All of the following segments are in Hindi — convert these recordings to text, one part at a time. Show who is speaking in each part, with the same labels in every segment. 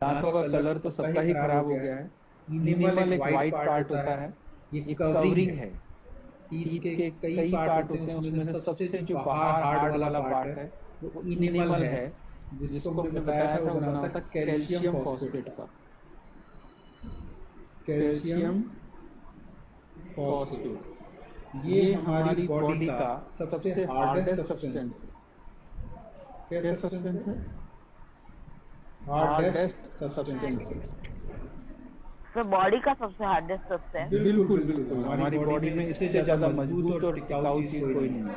Speaker 1: दांतों का कलर तो सबका ही खराब हो गया है। इनेमल एक वाइट पार्ट होता है, ये कवरिंग है। टीथ के कई पार्ट होते हैं, उसमें से सबसे जो बाहर हार्ड वाला पार्ट है वो इनेमल है, जिसको हमने बताया था वो बना होता है कैल्शियम फॉस्फेट का। कैल्शियम फॉस्फेट ये हमारी बॉडी का सबसे हार्डेस्ट सब्सटेंस है। क्या सब्सटेंस है? Hardest substance.
Speaker 2: तो बॉडी का सबसे हार्डेस्ट सब्सटेंस।
Speaker 1: बिल्कुल बिल्कुल, हमारी बॉडी में इससे ज्यादा मजबूत और टिकाऊ चीज कोई नहीं है।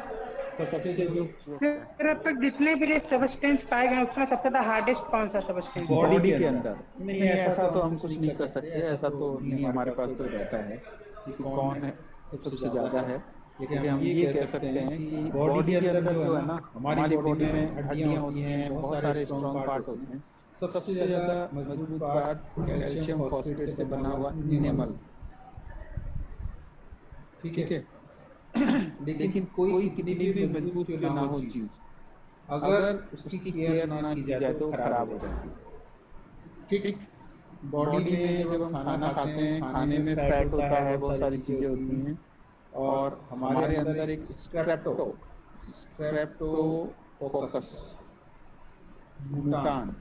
Speaker 1: सबसे जो
Speaker 3: फिर अब तक जितने भी सब्सटेंस पाए गए उसमें सबसे ज्यादा हार्डेस्ट कौन सा सब्सटेंस है?
Speaker 1: बॉडी के अंदर नहीं, ऐसा तो हम कुछ नहीं कर सकते, ऐसा तो नहीं हमारे पास कोई डाटा है कि कौन है सबसे ज्यादा है। लेकिन हम ये कह सकते हैं कि बॉडी के अंदर जो है ना, हमारी बॉडी में हड्डियां होती हैं, बहुत सारे स्ट्रॉन्ग पार्ट होते हैं। सबसे ज्यादा मजबूत पार्ट कैल्शियम फॉस्फेट से बना हुआ इनेमल। ठीक है। लेकिन कोई कितनी भी मजबूत क्यों ना हो चीज, अगर उसकी केयर ना की जाए तो खराब हो जाती है। ठीक। बॉडी में जब हम खाना खाते हैं, खाने में फैट होता है, बहुत सारी चीजें होती हैं, और हमारे अंदर एक स्ट्रेप्टोकोकस म्यूटान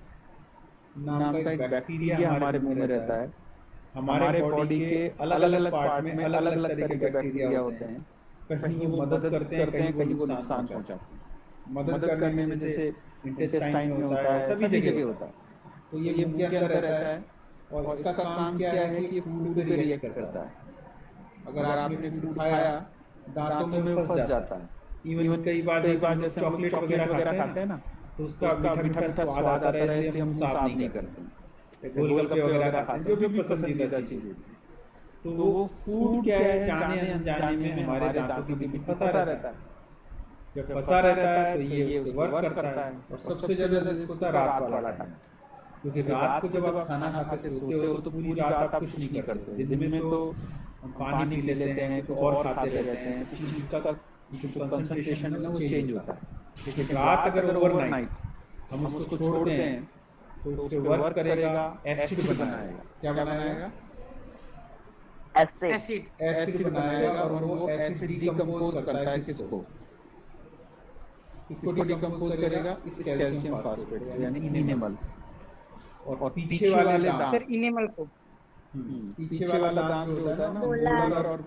Speaker 1: नाम का एक बैक्टीरिया हमारे मुंह में रहता है। हमारे बॉडी के अलग अलग पार्ट में अलग अलग तरह के बैक्टीरिया होते हैं। कहीं वो मदद करते हैं, कहीं वो नुकसान पहुंचाते हैं। मदद करने में जैसे इंटेस्टाइन में होता है, सभी जगह होता है। तो ये मुंह के अंदर रहता है, और इसका काम क्या है कि ये फूड पे रिएक्ट करता है। अगर आपने फूड खाया, दांतों में वो फंस जाता है। इवन कई बार जैसे हम लोग चॉकलेट वगैरह खाते हैं ना, तो उसका मीठा मीठा स्वाद आता है, इसलिए हम मुंह साफ नहीं करते। गोलगप्पे वगैरह खाते हैं, जो भी पसंदीदा चीज होती है। तो वो फूड क्या है, जाने अनजाने में हमारे दांतों के बीच में फंसा रहता है। जब फंसा रहता है तो ये उस पे वर्क करता है, और सबसे ज्यादा रिस्क होता है रात वाला टाइम। क्योंकि रात को जब आप खाना खा के सोते हो तो पूरी रात आप कुछ नहीं करते। दिन में तो हम पानी पी लेते हैं, कुछ और खाते रहते हैं, कुछ चीज का जो कंसंट्रेशन है ना वो चेंज होता है। लेकिन रात अगर ओवरनाइट हम उसको छोड़ते हैं तो उस पे वर्क करेगा, एसिड बनाएगा। क्या बनाएगा? एसिड बनाएगा, और वो एसिड डिकम्पोज करता है किसको? इसको डिकम्पोज करेगा इस कैल्शियम फॉस्फेट यानी इनेमल। और पीछे वाले दांत,
Speaker 3: फिर इनेमल को
Speaker 1: पीछे वाला दांत जो होता है ना, मोलर और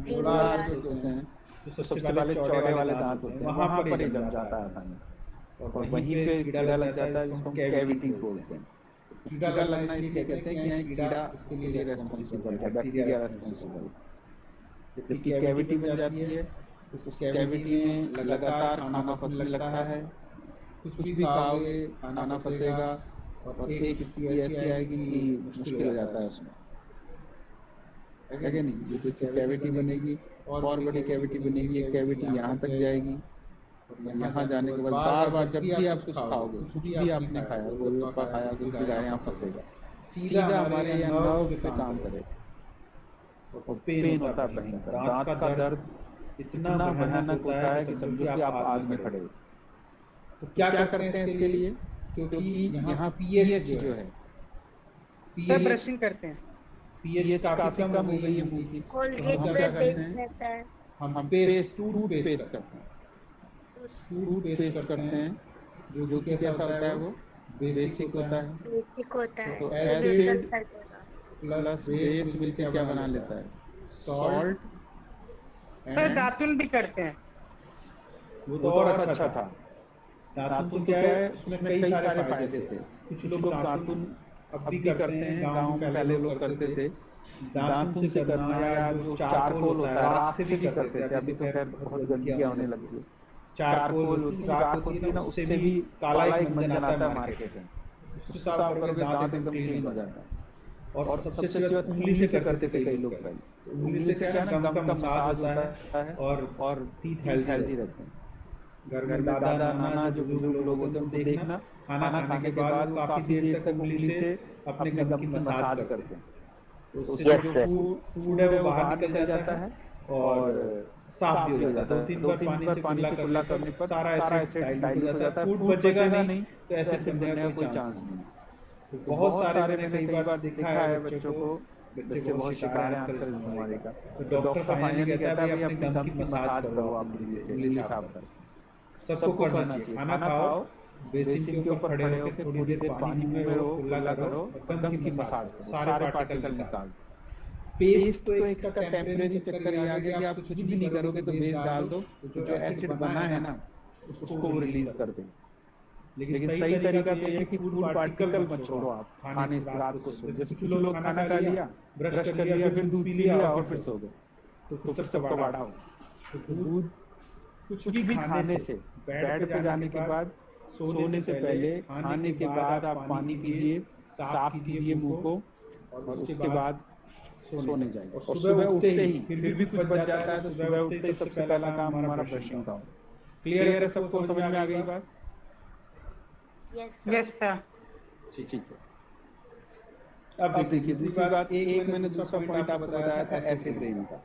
Speaker 1: मोलार जो होते हैं, जो सबसे वाले चौड़े वाले दांत होते हैं, वहां पर ये जम जाता है आसानी से, और वहीं पे कीड़ा लग जाता है, जिसको हम कैविटी बोलते हैं। कीड़ा लगना इसलिए कहते हैं कि यहाँ कीड़ा इसके लिए रेस्पॉन्सिबल है, बैक्टीरिया रेस्पॉन्सिबल है। जबकि कैविटी बन जाती है, उस कैविटी में लगातार खाना फंसने लगता है। कुछ भी खाओगे खाना फंसेगा, और एक स्थिति ऐसी आएगी कि मुश्किल हो जाता है उसमें, है कि नहीं? जैसे कैविटी बनेगी, और बड़ी कैविटी बनेगी, ये कैविटी यहाँ तक जाएगी, और यहाँ जाने के बाद बार बार जब भी आप कुछ खाओगे, कुछ भी आपने खाया, गोलगप्पा खाया, कुछ भी खाया, यहाँ फंसेगा, सीधा हमारे यहाँ नर्व पे काम करेगा, और पेन होता है भयंकर। दांत का दर्द इतना भयानक होता है कि समझो कि आप आग में खड़े हो। तो क्या करते हैं इसके लिए? क्योंकि यहाँ पीएच जो है,
Speaker 3: सब ब्रशिंग करते हैं।
Speaker 1: पीएच काफी कम हो गई है मुंह की, तो हम क्या करते हैं? हम टूथपेस्ट करते हैं। टूथपेस्ट करते हैं, जो कि कैसा होता है? वो बेसिक होता है। तो एसिड प्लस बेस मिलकर क्या बना लेता है? सॉल्ट।
Speaker 3: सर दातुन भी करते हैं।
Speaker 1: वो तो और अच्छा था। दातुन तो क्या है, उसमें कई सारे फायदे थे। कुछ लोग दातुन अब भी करते हैं, गांव में पहले लोग करते थे। दातुन से करना, या जो चारकोल होता है राख से भी करते थे। अभी तो खैर बहुत गंदगियां होने लगी है। चारकोल होती है, राख होती है ना, उससे भी काला एक मंजन आता है मार्केट में, उससे साफ करोगे दांत एकदम क्लीन हो जाता है। और सबसे अच्छी बात, उंगली से करते थे कई लोग पहले। तो उंगली से क्या है ना, गम का मसाज होता है, और टीथ हेल्दी रहते हैं। घर में दादा नाना जो बुजुर्ग लोग होते हैं, उनको देखना, खाना खाने के बाद वो काफी देर तक उंगली से अपने गम की मसाज करते हैं। तो उससे जो फूड है वो बाहर निकल जाता है, और साफ भी हो जाता है। 2-3 बार पानी से कुल्ला करने पर सारा एसिड डाइल्यूट हो जाता है। फूड बचेगा नहीं, तो एसिड बनने का कोई चांस नहीं। तो बहुत सारे मैंने कई बार देखा है बच्चों को, बच्चे बहुत शिकार हैं आजकल इस बीमारी का। तो डॉक्टर फाइनली कहता है भाई अपने दम की मसाज करो आप उंगली साफ करके। सबको करना चाहिए। खाना खाओ, बेसिन के ऊपर खड़े होकर थोड़ी देर पानी मुंह में रोको, कुल्ला करो और दम की मसाज करो, सारे पार्टिकल निकाल दो। पेस्ट तो एक इसका टेम्परेरी चक्कर ये आ गया कि आप कुछ भी नहीं करोगे तो बेस डाल दो, तो जो एसिड बना है ना उसको वो रिलीज कर देगा। लेकिन सही तरीका तो ये है कि फूड पार्टिकल मत छोड़ो आप खाने से रात को सो। जैसे कुछ लोग खाना खा लिया, ब्रश कर लिया, फिर दूध पी लिया और फिर सो गए, तो फिर सब कबाड़ा हो। तो दूध कुछ भी खाने से, बेड पे जाने के बाद, सोने से पहले, खाने के बाद आप पानी पीजिए, साफ कीजिए मुंह को और उसके बाद सोने जाइए। और सुबह उठते ही फिर भी कुछ बच जाता है तो सुबह उठते ही सबसे पहला काम हमारा ब्रशिंग का हो। क्लियर है सबको, समझ में आ गई बात?
Speaker 3: Yes sir.
Speaker 1: ठीक है। अब देखिए दूसरी बात, एक मैंने दूसरा पॉइंट आपको बताया था एसिड रेन का।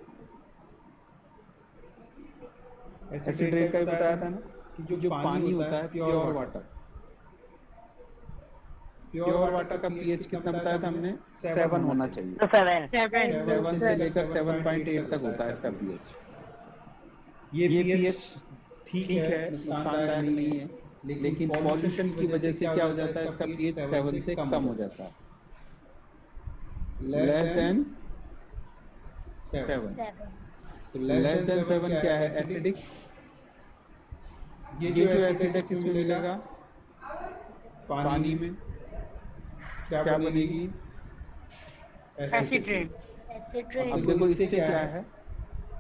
Speaker 1: एसिड रेन का भी बताया था ना कि जो पानी होता है प्योर वाटर, प्योर वाटर का पीएच कितना बताया था हमने? 7 होना चाहिए। 7 से लेकर 7.8 तक होता है इसका पीएच। ये पीएच ठीक है, नुकसानदायक नहीं है, लेकिन पॉल्यूशन की वजह से क्या हो जाता है, इसका पीएच 7 से कम हो जाता है, लेस देन 7। तो लेस देन 7 क्या है? एसिडिक। ये जो एसिड है किसमें मिलेगा? पानी में। क्या बनेगी?
Speaker 3: Acid rain.
Speaker 1: अब देखो इससे क्या है,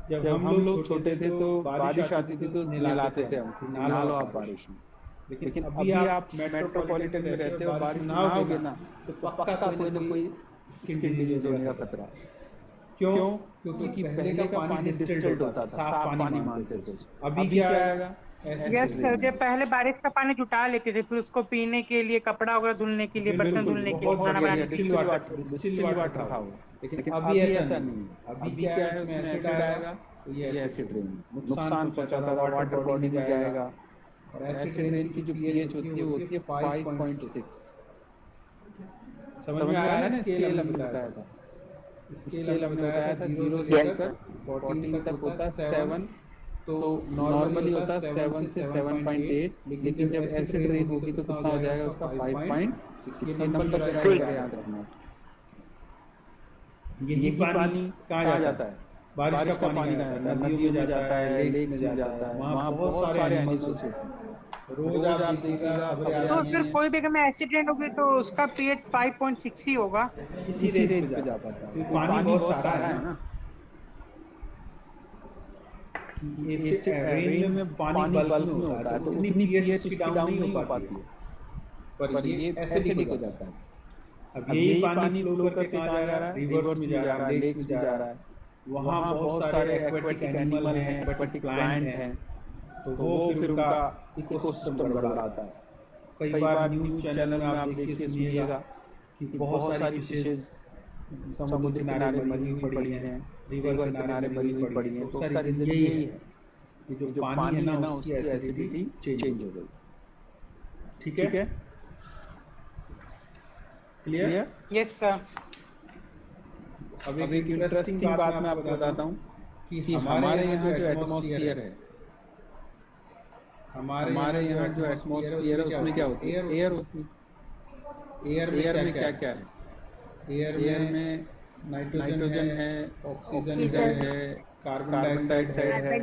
Speaker 1: जब हम लोग छोटे थे तो बारिश आती थी तो नहलाते थे हम कि नहा लो आप बारिश में। लेकिन अभी आप मेट्रोपॉलिटन में रहते हो, बारिश में नहाओगे ना तो पक्का कोई ना कोई स्किन डिजीज होने का खतरा है। क्यों? क्योंकि पहले का पानी डिस्टिल्ड होता था, साफ पानी मानते थे उसको। अभी क्या आएगा?
Speaker 3: यस सर, जब पहले बारिश का पानी जुटा लेते थे, फिर उसको पीने के लिए, कपड़ा वगैरह धुलने के लिए, बर्तन धुलने के लिए, खाना बनाने के लिए।
Speaker 1: डिस्टिल वाटर था वो। लेकिन अभी ऐसा नहीं है। अभी क्या है, उसमें एसिड आएगा तो ये एसिड रेन नुकसान पहुंचाता था, वाटर बॉडी में जाएगा। और एसिड रेन की जो पीएच होती है वो होती है 5.6। समझ में आ रहा है ना? स्केल हमने बताया था, स्केल हमने बताया था 0 से लेकर 14 तक होता है 7। तो नॉर्मली होता है 7 से 7.8, लेकिन जब एसिड रेन होगी तो कितना हो जाएगा उसका? 5.6। ये नंबर जो रहेगा याद रखना। यही पानी कहाँ जाता है? बारिश का पानी कहाँ जाता है? नदियों में जाता है, लेक्स में जाता है, वहाँ बहुत सारे एनिमल्स होते हैं। रोज आप देखिएगा
Speaker 3: तो सिर्फ कोई भी अगर में एसिड रेन होगी तो उसका पीएच 5.6 ही होगा।
Speaker 1: इसी रेंज पे जा पाता है, पानी बहुत सारा है ना। रेन में पानी बल्क में होता है तो उतनी पीएच उसकी डाउन नहीं हो पाती है, पर ये एसिडिक हो जाता है। अब यही पानी फ्लो करके कहाँ जा रहा है? रिवर्स में जा रहा है, लेक्स में जा रहा है। वहाँ बहुत सारे एक्वेटिक एनिमल हैं, एक्वेटिक प्लांट हैं, तो वो फिर उनका इकोसिस्टम गड़बड़ाता है। कई बार न्यूज चैनल में आप देखिए सुनिएगा कि बहुत सारी फिशेज समुद्र किनारे मरी हुई पड़ी हैं, रिवर किनारे मरी हुई पड़ी हैं। तो उसका रीजन यही है कि जो पानी है ना उसकी एसिडिटी चेंज हो गई। ठीक है? क्लियर?
Speaker 3: Yes sir.
Speaker 1: अब एक इंटरेस्टिंग बात मैं आपको बताता हूँ कि हमारे यहाँ जो एटमॉस्फेयर है, हमारे यहाँ जो एटमॉस्फेयर है उसमें क्या होती है? एयर होती है। एयर में क्या क्या है? एयर में नाइट्रोजन है, ऑक्सीजन है, कार्बन डाइऑक्साइड है,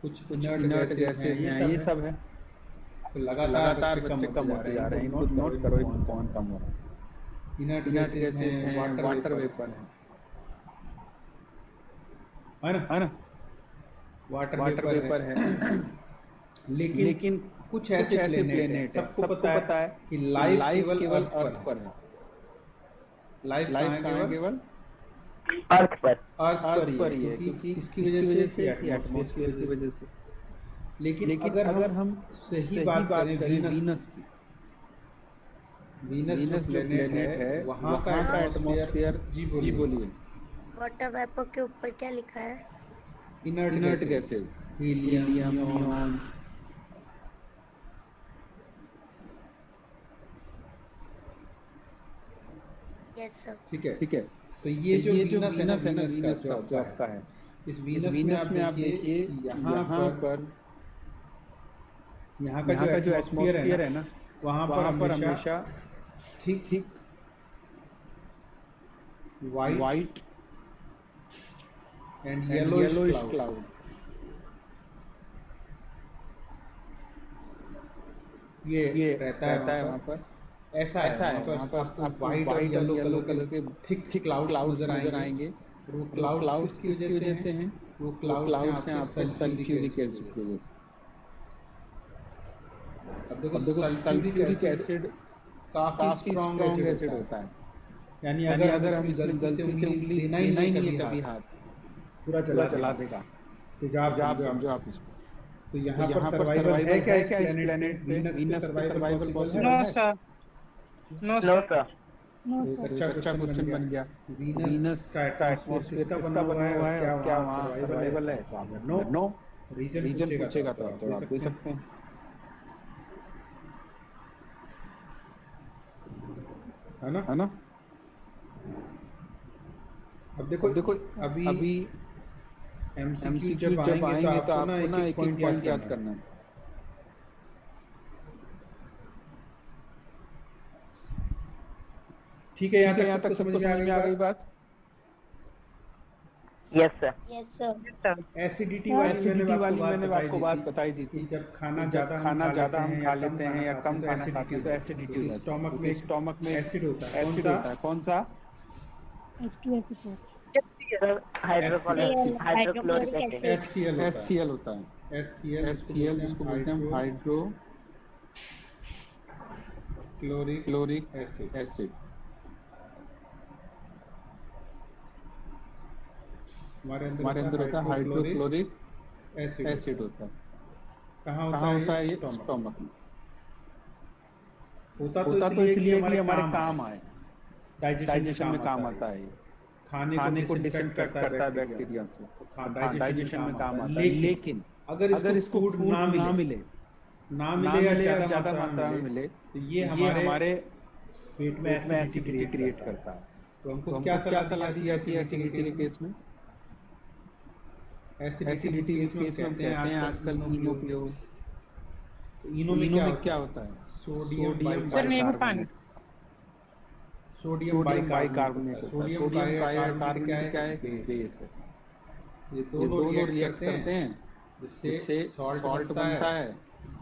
Speaker 1: कुछ इनर्ट गैसेज हैं, ये सब है। तो लगातार बच्चे कम होते जा रहे हैं। इनको नोट करो, इनको कौन कम हो रहा है? इनर्ट गैसेज हैं, वाटर वेपर है ना? वाटर वेपर है। लेकिन कुछ ऐसे प्लेनेट हैं, सबको पता है कि लाइफ केवल अर्थ पर है। लाइफ कहाँ है? केवल अर्थ पर ही है। क्योंकि किसकी वजह से? एटमॉस्फेयर की वजह से। लेकिन अगर हम सही बात करें वीनस की, वीनस जो प्लेनेट है वहाँ का एटमॉस्फेयर, जी बोलिए।
Speaker 4: वाटर वेपर के ऊपर क्या लिखा है?
Speaker 1: Inert gases, helium, neon.
Speaker 4: Yes sir.
Speaker 1: ठीक है। तो ये जो वीनस है ना, वीनस का जो आपका है, इस वीनस में आप देखिए यहाँ पर यहाँ का जो एटमॉस्फेयर है ना, वहाँ पर हमेशा thick white and yellowish cloud, ये रहता है वहाँ पर। ऐसा है वहाँ पर आपको वाइट और येलो कलर के थिक क्लाउड्स नजर आएंगे। वो क्लाउड्स किसकी वजह से हैं? वो क्लाउड्स हैं आपके सल्फ्यूरिक एसिड की वजह से। अब देखो सल्फ्यूरिक एसिड काफी स्ट्रॉन्ग एसिड होता है, यानी अगर हम इसमें गलती से उंगली देना ही नहीं है कभी हाथ, पूरा जला देगा। तेजाब समझो आप इसको। तो यहाँ पर सर्वाइवल है क्या इस प्लेनेट पे? वीनस पे सर्वाइवल पॉसिबल
Speaker 3: नो
Speaker 1: है?
Speaker 3: Sir, no
Speaker 2: no
Speaker 3: sir.
Speaker 2: Sir.
Speaker 1: एक अच्छा क्वेश्चन बन गया। वीनस का एटमॉस्फेयर किसका बना हुआ है और क्या वहाँ सर्वाइवल है? तो अगर नो रीजन पूछेगा तो आप जवाब दे सकते हैं, है ना? अब देखो अभी एमसीक्यू जब आएंगे तो आपको ना एक पॉइंट याद करना है। ठीक है, यहाँ तक सबको समझ में आ गई बात?
Speaker 2: Yes sir.
Speaker 4: Yes sir.
Speaker 1: Acidity वाली मैंने आपको बात बताई दी थी। जब खाना ज्यादा हम खा लेते हैं या कम खाना खाते हैं तो एसिडिटी हो जाती है। स्टोमक में एसिड होता है। कौन सा?
Speaker 2: Sir hydrochloric acid.
Speaker 1: HCl होता है। HCl जिसको बोलते हैं हाइड्रो क्लोरिक एसिड। हमारे अंदर होता है हाइड्रोक्लोरिक एसिड होता है। कहाँ होता है ये? स्टोमक में। होता तो इसलिए कि हमारे काम आए, डाइजेशन में काम आता है। ये खाने को डिसइंफेक्ट करता है बैक्टीरिया से, डाइजेशन में काम आता है। लेकिन अगर इसको फूड ना मिले या ज्यादा मात्रा में मिले तो ये हमारे पेट में एसिडिटी क्रिएट करता है। तो हमको क्या सलाह दी जाती है एसिडिटी के केस में? एसिडिटी के केस में हम कहते हैं आजकल इनो पियो। तो इनो में क्या होता है? सोडियम
Speaker 3: सर नींबू पानी।
Speaker 1: सोडियम बाइकार्बोनेट होता है। सोडियम बाइकार्बोनेट क्या है? बेस है। ये दोनों रिएक्ट करते हैं जिससे सॉल्ट बनता है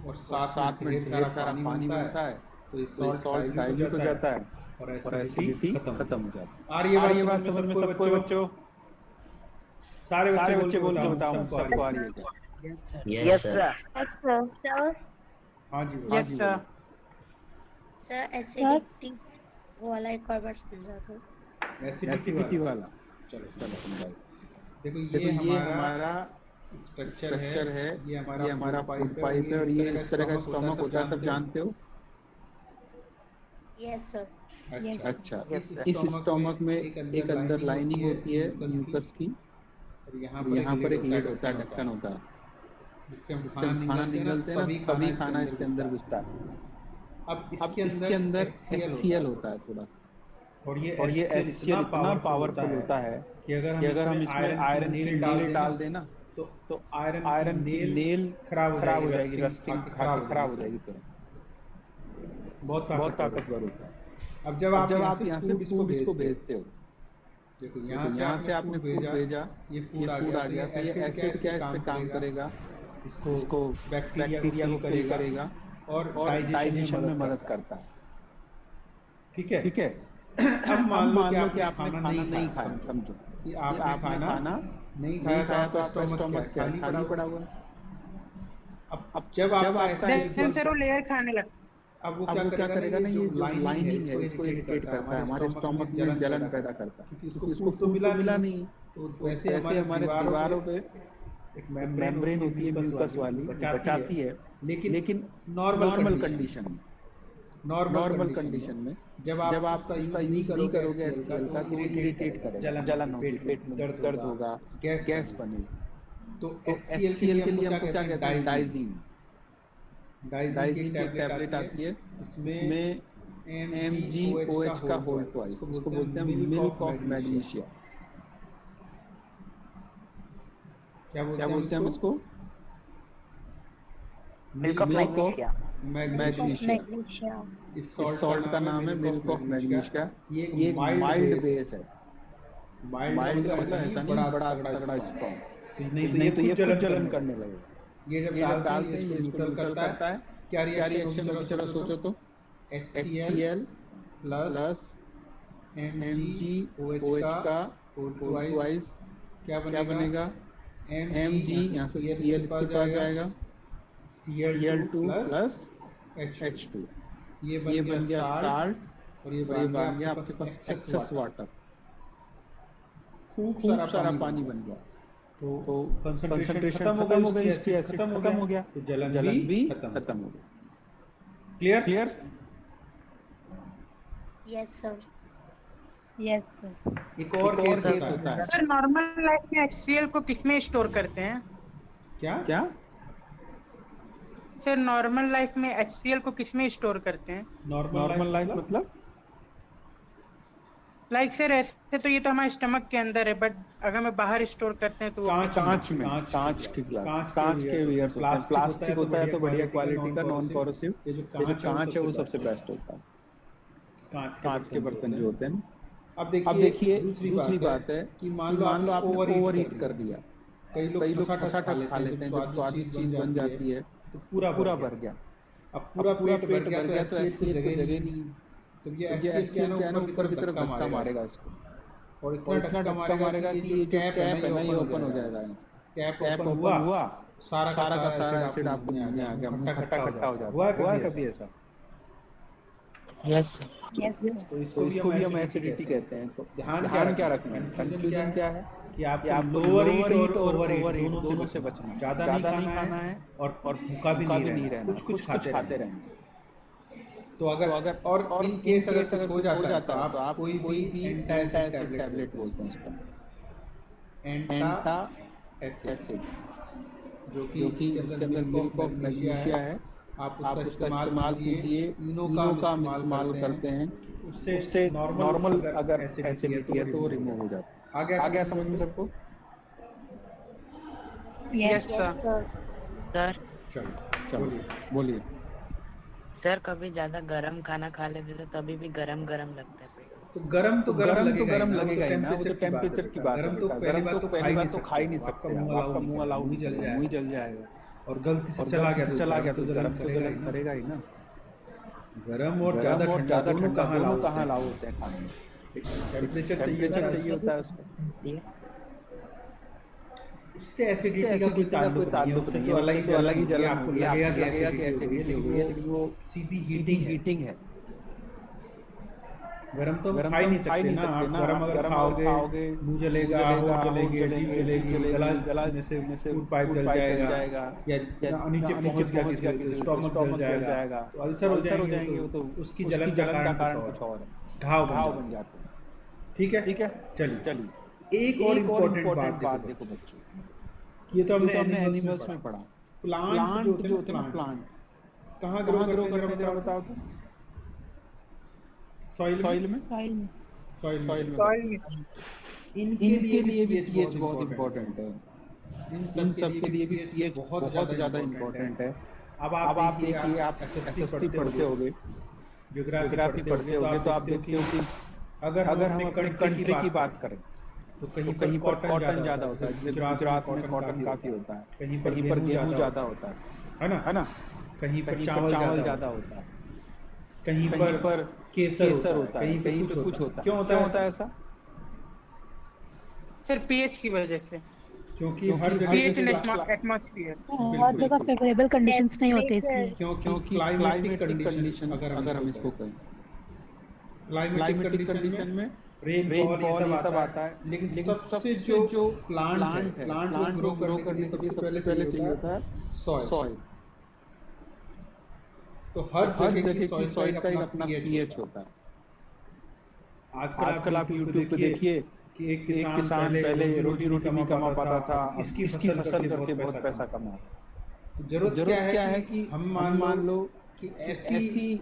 Speaker 1: और साथ में ढेर सारा पानी बनता है। तो ये सॉल्ट डाइल्यूट हो जाता है और एसिडिटी खत्म हो जाती है। आ रही है बात समझ में सबको बच्चों? सारे बच्चे बोल के बताओ, सबको आ रही है क्या?
Speaker 2: Yes sir.
Speaker 4: सर
Speaker 1: हाँ जी
Speaker 3: यस सर।
Speaker 4: सर एसिडिटी वाला एक और बार समझा दो।
Speaker 1: एसिडिटी वाला चलो समझाओ। देखो ये हमारा स्ट्रक्चर है, ये हमारा फूड पाइप है और ये इस तरह का स्टोमक होता है, सब जानते हो?
Speaker 4: Yes sir.
Speaker 1: अच्छा, इस स्टोमक में एक अंदर लाइनिंग होती है म्यूकस की, और यहाँ पर एक लिड होता है, ढक्कन होता है, जिससे हम खाना निगलते हैं ना, तभी खाना इसके अंदर घुसता है। अब इसके अंदर HCl होता है थोड़ा सा, और ये HCl इतना पावरफुल होता है कि अगर हम इसमें आयरन की नील डाल देना तो आयरन की नील खराब हो जाएगी, रस्टिंग खा के खराब हो जाएगी। तो बहुत ताकतवर होता है। अब जब आप यहाँ से फूड इसको भेजते हो, देखो यहाँ से आपने फूड भेजा, ये फूड आ गया, तो ये एसिड क्या है, इस पे काम करेगा, इसको बैक्टीरिया को किल करेगा और डाइजेशन में मदद करता है। ठीक है। अब मान लो कि आपने खाना नहीं खाया, समझो कि आपने खाना नहीं खाया तो आपका स्टोमक क्या है? खाली पड़ा हुआ है। अब जब आपका
Speaker 3: देन सर वो लेयर खाने लगता है।
Speaker 1: अब वो क्या करेगा ना, ये जो लाइनिंग है इसको इरिटेट करता है, हमारे स्टोमक में जलन पैदा करता है, क्योंकि इसको फूड तो मिला नहीं। तो वैसे हमारे दीवारों पे एक मेम्ब्रेन होती है म्यूकस वाली, बचाती है। लेकिन नॉर्मल कंडीशन में जब आप उसका यूज नहीं करोगे HCl का, तो वो इरिटेट करेगा, जलन होगी, पेट में दर्द होगा, गैस बनेगी। तो HCl के लिए हमको क्या कहते हैं? डाइजीन की एक टैबलेट आती है, इसमें MgOH का होल ट्वाइस, इसको बोलते हैं मिल्क ऑफ मैग्नीशिया।
Speaker 5: क्या
Speaker 1: क्या बोलते हैं हम इसको?
Speaker 2: Milk of
Speaker 1: milk of
Speaker 2: magnesia.
Speaker 1: Magnesia.
Speaker 4: Magnesia.
Speaker 1: इस सॉल्ट का नाम है मिल्क ऑफ मैग्नीशिया। ये एक माइल्ड बेस है। माइल्ड का मतलब ऐसा नहीं बड़ा तगड़ा स्ट्रॉन्ग, नहीं तो ये खुद जलन करने लगेगा। ये जब डालते हैं ये इसको न्यूट्रल करता है। क्या रिएक्शन होगी चलो सोचो तो। HCl प्लस MgOH का होल ट्वाइस क्या बनेगा? Mg, यहाँ से Cl इसके पास जाएगा, Cl2 प्लस H2, ये बन गया साल्ट और ये बन गया आपके पास एक्सेस वाटर। खूब सारा पानी बन गया। तो कंसंट्रेशन खत्म हो गई, इसकी एसिड खत्म हो गया, तो जलन भी खत्म हो गया। Clear?
Speaker 4: Yes sir.
Speaker 3: Yes sir.
Speaker 1: एक और केस होता है।
Speaker 3: सर नॉर्मल लाइफ में HCl को किसमें स्टोर करते हैं?
Speaker 1: क्या?
Speaker 3: सर नॉर्मल लाइफ में HCl को किसमें स्टोर करते हैं?
Speaker 1: नॉर्मल लाइफ मतलब
Speaker 3: लाइक सर ऐसे तो ये तो हमारे स्टमक के अंदर है, बट अगर मैं बाहर स्टोर करते हैं तो वो
Speaker 1: कांच में, कांच के ग्लास, कांच के वियर्स होते हैं। प्लास्टिक होता है तो बढ़िया क्वालिटी का, नॉन कोरोसिव। ये जो कांच है वो सबसे बेस्ट होता है, कांच के बर्तन जो होते हैं। अब देखिए दूसरी बात है कि मान लो आपने ओवर ईट कर दिया। कई लोग खसाखस खा लेते हैं, जब स्वादिष्ट चीज बन जाती है तो पूरा भर गया। अब पूरा पेट भर गया तो ऐसी जगह नहीं, तो ये HCl क्या है ना ऊपर की तरफ धक्का मारेगा इसको, और इतना धक्का मारेगा कि ये जो कैप है ना ये ओपन हो जाएगा। कैप ओपन हुआ, सारा का सारा एसिड आपको मुंह में आ गया, मुंह खट्टा हो जाता है। हुआ है कभी ऐसा?
Speaker 2: यस
Speaker 1: तो इसको भी हम एसिडिटी कहते हैं। तो ध्यान क्या रखना है, कंफ्यूजन क्या है कि आपको लोअर ईट और ओवर ईट दोनों से बचना है। ज्यादा नहीं खाना है और भूखा भी नहीं रहना, कुछ खाते रहना। तो अगर और इन केस अगर कुछ हो जाता है तो आप कोई भी एंटासिड टैबलेट बोलते हैं इसको, एंटा एसिड, जो कि इसके अंदर मिल्क ऑफ मैग्नीशिया है। आप उसका इस्तेमाल कीजिए। इनो का हम इस्तेमाल करते हैं, उससे नॉर्मल अगर एसिडिटी है तो वो रिमूव हो जाता है। आ गया समझ में सबको?
Speaker 3: Yes
Speaker 4: sir.
Speaker 2: सर
Speaker 1: चलो बोलिए।
Speaker 2: सर कभी ज्यादा गरम खाना खा लेते थे तभी भी गरम लगता है पेट।
Speaker 1: तो गरम लगेगा ही ना, वो तो टेम्परेचर की बात है। गरम तो पहली बात तो खा ही नहीं सकते, आपका मुंह अलाउ नहीं, मुंह ही जल जाएगा। और गलती से चला गया तो गरम तो गलत करेगा ही ना। गरम और ज्यादा ठंडा दोनों कहाँ अलाउ होते हैं खाने में? टेम्परेचर चाहिए होता है उसको। उससे एसिडिटी का कोई ताल्लुक नहीं है, उससे तो अलग ही जलन आपको लगेगा कि एसिडिटी हो गई है, लेकिन वो सीधी हीटिंग है। गरम तो खा ही नहीं सकते ना। आप गरम अगर खाओगे मुंह जलेगा, होंठ जलेंगे, जीभ जलेगी, गला में से फूड पाइप जल जाएगा, या नीचे पहुंच गया किसी वजह से स्टोमक जल जाएगा, तो अल्सर हो जाएंगे। वो तो उसकी जलन का कारण कुछ और है, घाव बन जाते हैं। ठीक है, चलिए एक और इम्पोर्टेंट बात देखो बच्चों, ये तो हमने एनिमल्स में पढ़ा। प्लांट जो होते हैं ना, प्लांट कहाँ ग्रो करते हैं जरा बताओ तो? सॉइल में। इनके लिए भी पीएच बहुत इम्पोर्टेंट है। इन सब के लिए भी पीएच बहुत ज्यादा इम्पोर्टेंट है। अब आप देखिए, आप SST पढ़ते होगे, ज्योग्राफी पढ़ते होगे, तो आप देखते हो कि अगर हम अपने कंट्री की बात करें तो कहीं पर कॉटन ज्यादा होता है। जैसे गुजरात में कॉटन काफी होता है, कहीं पर गेहूं ज्यादा होता है ना, कहीं पर चावल ज्यादा होता है, कहीं पर केसर होता है, कहीं पे कुछ होता है। क्यों होता है ऐसा?
Speaker 3: सर पीएच की वजह से,
Speaker 1: क्योंकि हर जगह
Speaker 3: एटमॉस्फेयर,
Speaker 6: हर जगह फेवरेबल कंडीशंस नहीं होते इसलिए।
Speaker 1: क्योंकि क्लाइमेटिक कंडीशन अगर हम इसको कहें, क्लाइमेटिक कंडीशन में रेनफॉल ये सब आता है, लेकिन सबसे जो प्लांट है, प्लांट को ग्रो करने के लिए सबसे पहले चाहिए होता है सॉइल। तो हर जगह की सॉइल का एक अपना पीएच होता है। आजकल आप YouTube पे देखिए कि एक किसान पहले रोटी नहीं कमा पाता था, इसकी फसल करके बहुत पैसा कमा रहा है। जरूरत क्या है कि हम मान लो कि ऐसी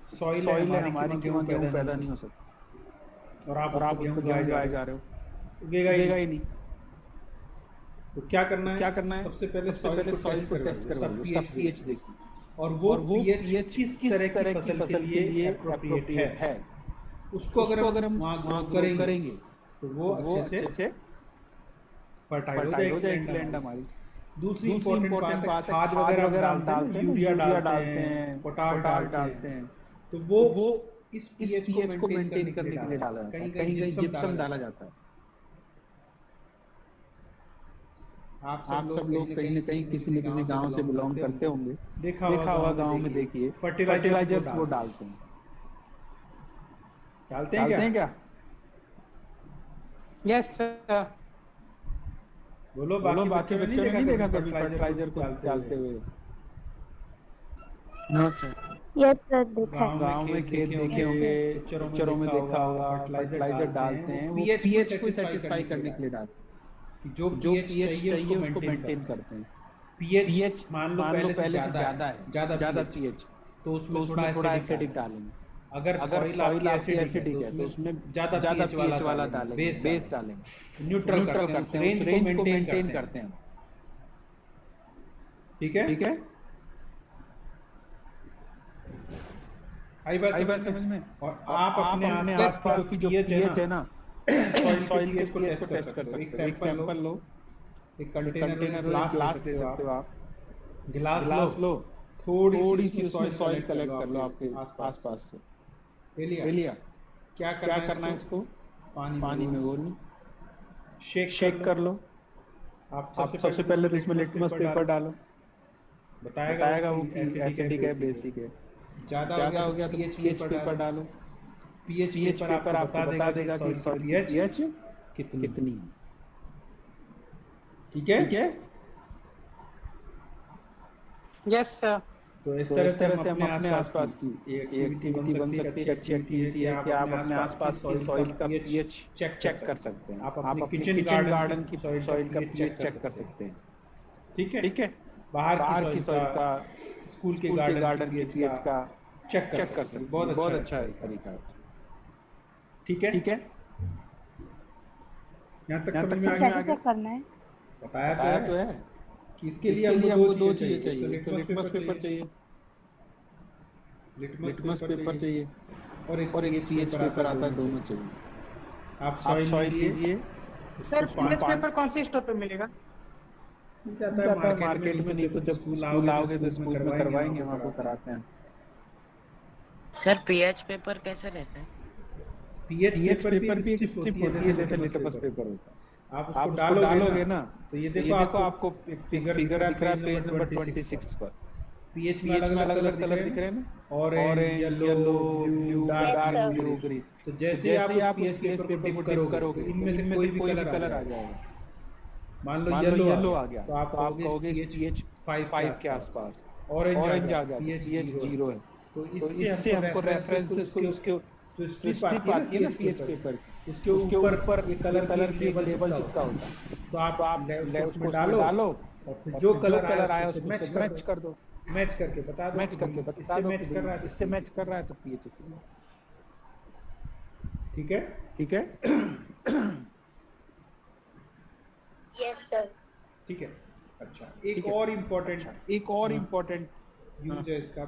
Speaker 5: सॉइल है हमारी कि वहाँ गेहूं पैदा नहीं हो सकता, और आप उसको गेहूं उगाए जा रहे हो, उगेगा ही नहीं। तो क्या करना है? सबसे पहले सॉइल को टेस्ट करवाइए, उसका पीएच देखिए, और वो पीएच किस तरह की फसल के लिए एप्रोप्रिएट है। उसको अगर हम वहाँ ग्रो करेंगे तो वो अच्छे से फर्टाइल हो जाएगी लैंड हमारी। दूसरी इम्पोर्टेंट बात है, खाद वगैरह हम डालते हैं, यूरिया डालते हैं, पोटाश डालते हैं, तो वो इस पीएच को मेंटेन करने के लिए डाला जाता है। कहीं कहीं जिप्सम डाला जाता है। आप सब लोग कहीं न कहीं किसी न किसी गांव से बिलोंग करते होंगे, देखा हुआ गांव में देखिए फर्टिलाइजर्स वो डालते हैं। डालते हैं क्या?
Speaker 3: Yes sir.
Speaker 5: बोलो, बाकी बच्चों ने नहीं देखा कभी फर्टिलाइजर को डालते हुए?
Speaker 2: No sir.
Speaker 6: यस सर, देखा है।
Speaker 5: गांव में खेत देखे होंगे, पिक्चरों में देखा होगा, फर्टिलाइजर डालते हैं, वो पीएच को सेटिस्फाई करने के लिए डालते हैं कि जो पीएच चाहिए उसको मेंटेन करते हैं। पीएच मान लो पहले से ज्यादा है, ज्यादा पीएच, तो उसमें थोड़ा एसिडिक डालेंगे। अगर सॉइल आपकी एसिडिक है तो उसमें ज्यादा पीएच वाला डालेंगे, बेस डालेंगे, न्यूट्रल करते हैं, उस रेंज को मेंटेन करते हैं। ठीक है? आई बात समझ में? और आप अपने आसपास की जो पीएच है ना, सॉइल के पीएच को टेस्ट कर सकते हो। एक सैंपल लो, एक कंटेनर ग्लास ले सकते हो आप, गिलास लो, थोड़ी सी उसमें सॉइल कलेक्ट कर लो आपके आसपास से, ले लिया। क्या करना है इसको? पानी में घोलनी, शेक कर लो। आप सबसे पहले तो इसमें लिटमस पेपर डालो, बताएगा वो कि एसिडिक है, बेसिक है। ज्यादा हो गया तो पीएच पेपर डालो। पीएच पेपर आपको बता देगा कि सॉइल की पीएच कितनी है। ठीक है?
Speaker 3: Yes sir.
Speaker 5: तो इस तरह से हम अपने आसपास की एक्टिविटी बन सकती है, अच्छी एक्टिविटी है कि आप अपने आसपास की सॉइल का पीएच चेक कर सकते हैं। आप अपने किचन गार्डन की सॉइल का पीएच चेक कर सकते हैं। ठीक है? बाहर की सॉइल का, स्कूल के गार्डन की पीएच का चेक कर सकते हैं। बहुत अच्छा तरीका है। ठीक है? यहाँ तक समझ में आ
Speaker 6: कैसे
Speaker 5: गया?
Speaker 6: चेक करना है?
Speaker 5: बताया तो है कि इसके लिए हमको दो चीजें चाहिए। तो लिटमस पेपर चाहिए, लिटमस पेपर चाहिए, और एक पीएच पेपर आता है, दोनों चाहिए। आप सॉइल लीजिए,
Speaker 3: सर पीएच पेपर कौन से स्टोर पे मिलेगा?
Speaker 5: जाता है मार्केट में, नहीं तो जब स्कूल आओगे तो स्कूल में करवाएंगे, वहाँ पे कराते हैं।
Speaker 2: सर पीएच पेपर कैसे रहता है?
Speaker 5: पीएच पेपर भी एक स्ट्रिप होती है, जैसे लिटमस पेपर होता है। आप उसको डालोगे ना, तो ये देखो आपको एक फिगर दिख रहा है पेज नंबर 26 पर। पीएच में अलग अलग कलर दिख रहे हैं ना, orange, yellow, blue, dark blue, green. तो जैसे ही आप पीएच पेपर को डिप करोगे, इनमें से कोई भी कलर आ जाएगा। मान लो येलो आ गया, तो आप कहोगे पीएच 5 के आसपास। ऑरेंज आ गया, पीएच 0 है। तो इससे हमको रेफरेंस उसके जो स्ट्रिप आती है ना पीएच पेपर की, उसके ऊपर ये कलर की एक लेबल चिपका होता है। तो आप उसमें डालो, और फिर जो कलर आया उसको मैच कर दो, मैच करके बता दो, इससे मैच कर रहा है तो पीएच। ठीक है?
Speaker 4: Yes sir.
Speaker 5: ठीक है। अच्छा, एक और इम्पोर्टेंट यूज है इसका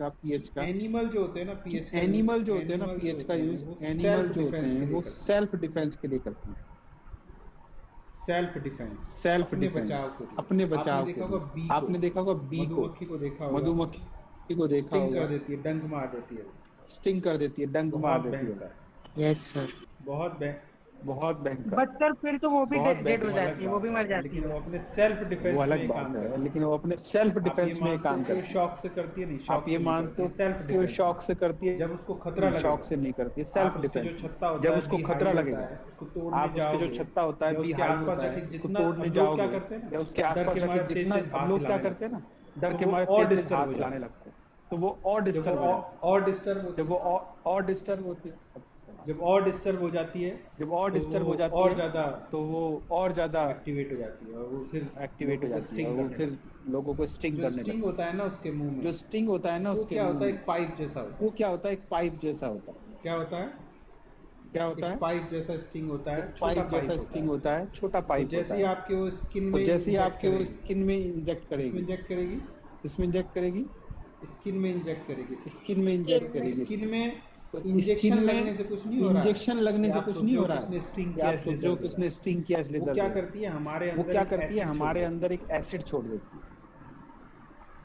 Speaker 5: पीएच का। एनिमल जो होते हैं ना पीएच का यूज, एनिमल जो होते हैं वो सेल्फ डिफेंस के लिए करते हैं। सेल्फ डिफेंस, अपने बचाव के लिए। आपने देखा होगा बी को, मधुमक्खी को देखा होगा, कर देती है, डंक मार देती है, डंक मार देती है।
Speaker 2: Yes sir.
Speaker 5: बहुत भयंकर।
Speaker 3: बट सर फिर तो वो भी डेड हो जाती है, वो भी मर जाती
Speaker 5: लेकिन
Speaker 3: है।
Speaker 5: वो अपने सेल्फ डिफेंस में काम करती है। लेकिन वो अपने सेल्फ डिफेंस में काम करती है। शौक से करती है, नहीं, आप ये मानते हो सेल्फ डिफेंस शौक से करती है? जब उसको खतरा लगे, शौक से नहीं करती है, सेल्फ डिफेंस। जब उसको खतरा लगेगा, आप उसके जो छत्ता होता है, बी हाई होता है, उसको तोड़ने जाओगे, या उसके आसपास जाके जितना हम लोग क्या करते हैं ना, डर के मारे तेज हाथ हिलाने लगते हैं, तो वो और डिस्टर्ब होती है। जब और डिस्टर्ब हो जाती है,
Speaker 1: जब और
Speaker 5: तो
Speaker 1: डिस्टर्ब
Speaker 5: वो
Speaker 1: हो जाती
Speaker 5: और
Speaker 1: है
Speaker 5: ज़्यादा
Speaker 1: तो वो और ज़्यादा
Speaker 5: एक्टिवेट हो जाती है और वो फिर
Speaker 1: एक्टिवेट हो
Speaker 5: लोगों को
Speaker 1: जाती है
Speaker 5: स्टिंग
Speaker 1: और वो
Speaker 5: करने
Speaker 1: फिर
Speaker 5: लगती है।
Speaker 1: लोगों को स्टिंग
Speaker 5: जो
Speaker 1: करने
Speaker 5: स्टिंग
Speaker 1: लगती
Speaker 5: होता है ना उसके मुंह
Speaker 1: है।
Speaker 5: में,
Speaker 1: जो स्टिंग होता है ना
Speaker 5: वो
Speaker 1: उसके
Speaker 5: क्या
Speaker 1: मुंह
Speaker 5: होता है,
Speaker 1: में,
Speaker 5: एक पाइप जैसा होता
Speaker 1: वो
Speaker 5: है।
Speaker 1: क्या होता है, एक पाइप जैसा होता है।
Speaker 5: क्या होता है?
Speaker 1: क्या होता
Speaker 5: एक
Speaker 1: है?
Speaker 5: पाइप जैसा स्टिंग होता है,
Speaker 1: एक
Speaker 5: छोटा
Speaker 1: पाइप
Speaker 5: पाइप
Speaker 1: जैसा
Speaker 5: होता
Speaker 1: स्टिंग
Speaker 5: है।
Speaker 1: होता है, छोटा
Speaker 5: तो
Speaker 1: पाइप
Speaker 5: जैसे
Speaker 1: होता
Speaker 5: ही
Speaker 1: है।
Speaker 5: आपके वो स्किन
Speaker 1: तो
Speaker 5: में
Speaker 1: जैसे ही
Speaker 5: इंजेक्ट
Speaker 1: आपके वो
Speaker 5: करेगी,
Speaker 1: स्किन में इंजेक्ट
Speaker 5: इसमें
Speaker 1: करेगी,
Speaker 5: इंजेक्ट करेगी,
Speaker 1: इसमें इंजेक्ट करेगी,
Speaker 5: स्किन में इंजेक्ट करेगी,
Speaker 1: स्किन में इंजेक्ट
Speaker 4: स्किन में
Speaker 1: करेगी,
Speaker 5: स्किन में
Speaker 1: तो
Speaker 5: इंजेक्शन
Speaker 1: स्किन
Speaker 5: लगने
Speaker 1: में
Speaker 5: से कुछ नहीं हो रहा है
Speaker 1: इंजेक्शन
Speaker 5: कि
Speaker 1: लगने से
Speaker 5: आप
Speaker 1: कुछ
Speaker 5: सोच
Speaker 1: नहीं
Speaker 5: रहे
Speaker 1: हो
Speaker 5: हो कि
Speaker 1: रहा
Speaker 5: उसने
Speaker 1: है
Speaker 5: स्टिंग
Speaker 1: कि
Speaker 5: किया
Speaker 1: आप
Speaker 5: इसलिए
Speaker 1: सोच रहे हो
Speaker 5: दर्द
Speaker 1: कि
Speaker 5: हो रहा
Speaker 1: उसने स्टिंग किया
Speaker 5: है।
Speaker 1: इसलिए
Speaker 5: वो
Speaker 1: दर्द
Speaker 5: क्या
Speaker 1: हो रहा
Speaker 5: करती है, हमारे
Speaker 1: है। वो
Speaker 5: अंदर
Speaker 1: क्या
Speaker 5: एक
Speaker 1: करती है,
Speaker 5: एसिड छोड़
Speaker 1: हमारे
Speaker 5: देती
Speaker 1: अंदर
Speaker 5: है।
Speaker 1: एक एसिड छोड़ देती है।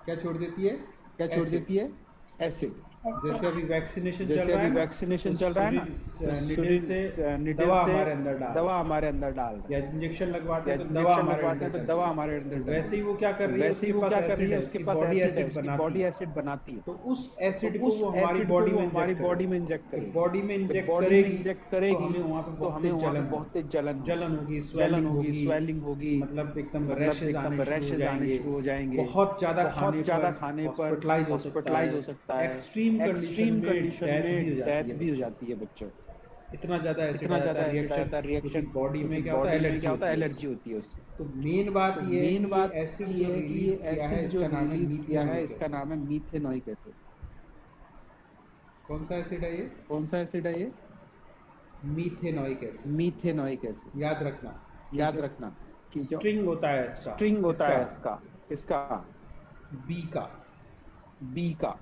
Speaker 5: क्या छोड़ देती है?
Speaker 1: क्या छोड़
Speaker 5: एसिड।
Speaker 1: देती है? एसिड।
Speaker 5: जैसे अभी वैक्सीनेशन चल
Speaker 1: जैसे
Speaker 5: रहा
Speaker 1: अभी
Speaker 5: है ना, तो
Speaker 1: वैक्सीनेशन चल रहा है ना, तो
Speaker 5: निडिल से
Speaker 1: निडिल
Speaker 5: दवा
Speaker 1: से
Speaker 5: हमारे अंदर डाल रहा
Speaker 1: दवा
Speaker 5: है,
Speaker 1: हमारे अंदर डाल रहा
Speaker 5: या
Speaker 1: है,
Speaker 5: इंजेक्शन लगवाते
Speaker 1: या
Speaker 5: हैं तो दवा
Speaker 1: इंजेक्शन
Speaker 5: हमारे
Speaker 1: लगवाते
Speaker 5: अंदर
Speaker 1: हैं तो
Speaker 5: डल रही
Speaker 1: दवा
Speaker 5: है।
Speaker 1: हमारे
Speaker 5: तो
Speaker 1: अंदर डल
Speaker 5: वैसे
Speaker 1: रही
Speaker 5: ही
Speaker 1: है।
Speaker 5: वो क्या कर
Speaker 1: तो
Speaker 5: रही है,
Speaker 1: वैसे ही
Speaker 5: उसके
Speaker 1: वो
Speaker 5: पास
Speaker 1: क्या कर रही
Speaker 5: एसिड
Speaker 1: है,
Speaker 5: है,
Speaker 1: उसके
Speaker 5: उसकी
Speaker 1: पास
Speaker 5: बॉडी
Speaker 1: एसिड है,
Speaker 5: एसिड
Speaker 1: उसकी
Speaker 5: बनाती
Speaker 1: बॉडी
Speaker 5: है।
Speaker 1: एसिड बनाती है।
Speaker 5: तो उस
Speaker 1: तो
Speaker 5: एसिड को
Speaker 1: उस
Speaker 5: वो हमारी
Speaker 1: एसिड को
Speaker 5: बॉडी
Speaker 1: वो
Speaker 5: में
Speaker 1: हमारी
Speaker 5: इंजेक्ट
Speaker 1: बॉडी
Speaker 5: करेगी।
Speaker 1: में इंजेक्ट
Speaker 5: जब
Speaker 1: करेगी।
Speaker 5: बॉडी में
Speaker 1: जब
Speaker 5: इंजेक्ट
Speaker 1: बॉडी में
Speaker 5: करेगी,
Speaker 1: इंजेक्ट
Speaker 5: तो
Speaker 1: करेगी
Speaker 5: हमें वहाँ पे
Speaker 1: तो
Speaker 5: बहुत
Speaker 1: हमें
Speaker 5: तेज
Speaker 1: वहाँ पे
Speaker 5: जलन
Speaker 1: बहुत
Speaker 5: होगी,
Speaker 1: तेज जलन होगी,
Speaker 5: जलन होगी,
Speaker 1: जलन
Speaker 5: स्वेलिंग
Speaker 1: होगी,
Speaker 5: होगी,
Speaker 1: स्वेलिंग होगी,
Speaker 5: मतलब एकदम
Speaker 1: मतलब
Speaker 5: रैशेज
Speaker 1: एकदम
Speaker 5: आने शुरू हो
Speaker 1: रैशेज आने
Speaker 5: जाएंगे।
Speaker 1: शुरू हो जाएंगे।
Speaker 5: बहुत ज़्यादा खाने
Speaker 1: बहुत ज़्यादा
Speaker 5: पर
Speaker 1: खाने पर
Speaker 5: हॉस्पिटलाइज हो सकता
Speaker 1: हॉस्पिटलाइज
Speaker 5: है।
Speaker 1: हो सकता है।
Speaker 5: एक्सट्रीम कंडीशन
Speaker 1: एक्सट्रीम
Speaker 5: में
Speaker 1: कंडीशन
Speaker 5: डेथ भी हो
Speaker 1: में
Speaker 5: जाती
Speaker 1: डेथ
Speaker 5: है
Speaker 1: भी हो
Speaker 5: बच्चों
Speaker 1: जाती है बच्चों को।
Speaker 5: को। इतना ज़्यादा एसिड आ
Speaker 1: इतना
Speaker 5: जाता
Speaker 1: ज़्यादा
Speaker 5: है
Speaker 1: एसिड आ
Speaker 5: रिएक्शन,
Speaker 1: जाता है
Speaker 5: क्योंकि
Speaker 1: रिएक्शन,
Speaker 5: बॉडी
Speaker 1: क्योंकि
Speaker 5: में क्या होता है,
Speaker 1: बॉडी में
Speaker 5: एलर्जी
Speaker 1: क्या होता है,
Speaker 5: होती है
Speaker 1: एलर्जी
Speaker 5: उससे।
Speaker 1: होती है उससे।
Speaker 5: तो मेन बात
Speaker 1: तो
Speaker 5: ये है
Speaker 1: मेन
Speaker 5: कि ये
Speaker 1: बात
Speaker 5: एसिड
Speaker 1: ये
Speaker 5: जो
Speaker 1: है कि ये
Speaker 5: रिलीज किया है,
Speaker 1: एसिड जो
Speaker 5: इसका नाम है
Speaker 1: रिलीज किया है,
Speaker 5: मीथेनॉइक
Speaker 1: इसका
Speaker 5: एसिड।
Speaker 1: नाम है मीथेनॉइक एसिड।
Speaker 5: कौन सा एसिड है ये?
Speaker 1: कौन सा एसिड है ये?
Speaker 5: मीथेनॉइक एसिड।
Speaker 1: मीथेनॉइक एसिड।
Speaker 5: याद रखना, ठीक
Speaker 1: याद
Speaker 5: है।
Speaker 1: रखना कि जो
Speaker 5: स्ट्रिंग होता है इसका,
Speaker 1: स्ट्रिंग होता
Speaker 5: इसका
Speaker 1: है इसका, इसका
Speaker 5: बी का,
Speaker 1: बी का,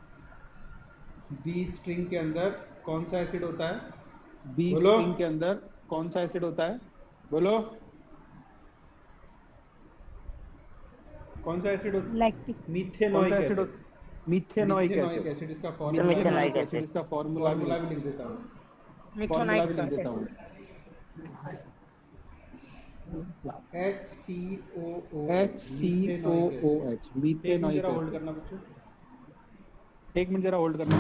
Speaker 5: बी स्ट्रिंग के अंदर कौन सा एसिड होता है?
Speaker 1: बी
Speaker 5: बोलो।
Speaker 1: स्ट्रिंग के अंदर कौन सा एसिड होता है? बोलो।
Speaker 5: कौन सा एसिड
Speaker 3: लैक्टिक।
Speaker 5: होता?
Speaker 1: कौन सा
Speaker 5: मीथेनॉइक
Speaker 1: एसिड
Speaker 5: एसिड।
Speaker 1: होता? मीथेनॉइक
Speaker 5: मीथेनॉइक
Speaker 1: एसिड।
Speaker 5: एसिड इसका
Speaker 2: तो
Speaker 5: फॉर्मूला भी
Speaker 1: मीथेनॉइक
Speaker 2: मिथेनॉइक
Speaker 5: लिख,
Speaker 1: एसिड,
Speaker 2: एसिड।
Speaker 1: इसका
Speaker 5: फॉर्मूला भी लिख देता हूँ।
Speaker 1: फॉर्मूला
Speaker 6: मिथेनॉइक
Speaker 1: भी लिख देता हूँ।
Speaker 5: HCOOH, methanoic acid.
Speaker 1: HCOOH,
Speaker 5: एक मिनट
Speaker 1: मीथेनॉइक
Speaker 5: जरा होल्ड
Speaker 1: एसिड।
Speaker 5: करना बच्चों।
Speaker 1: एक मिनट जरा होल्ड करना।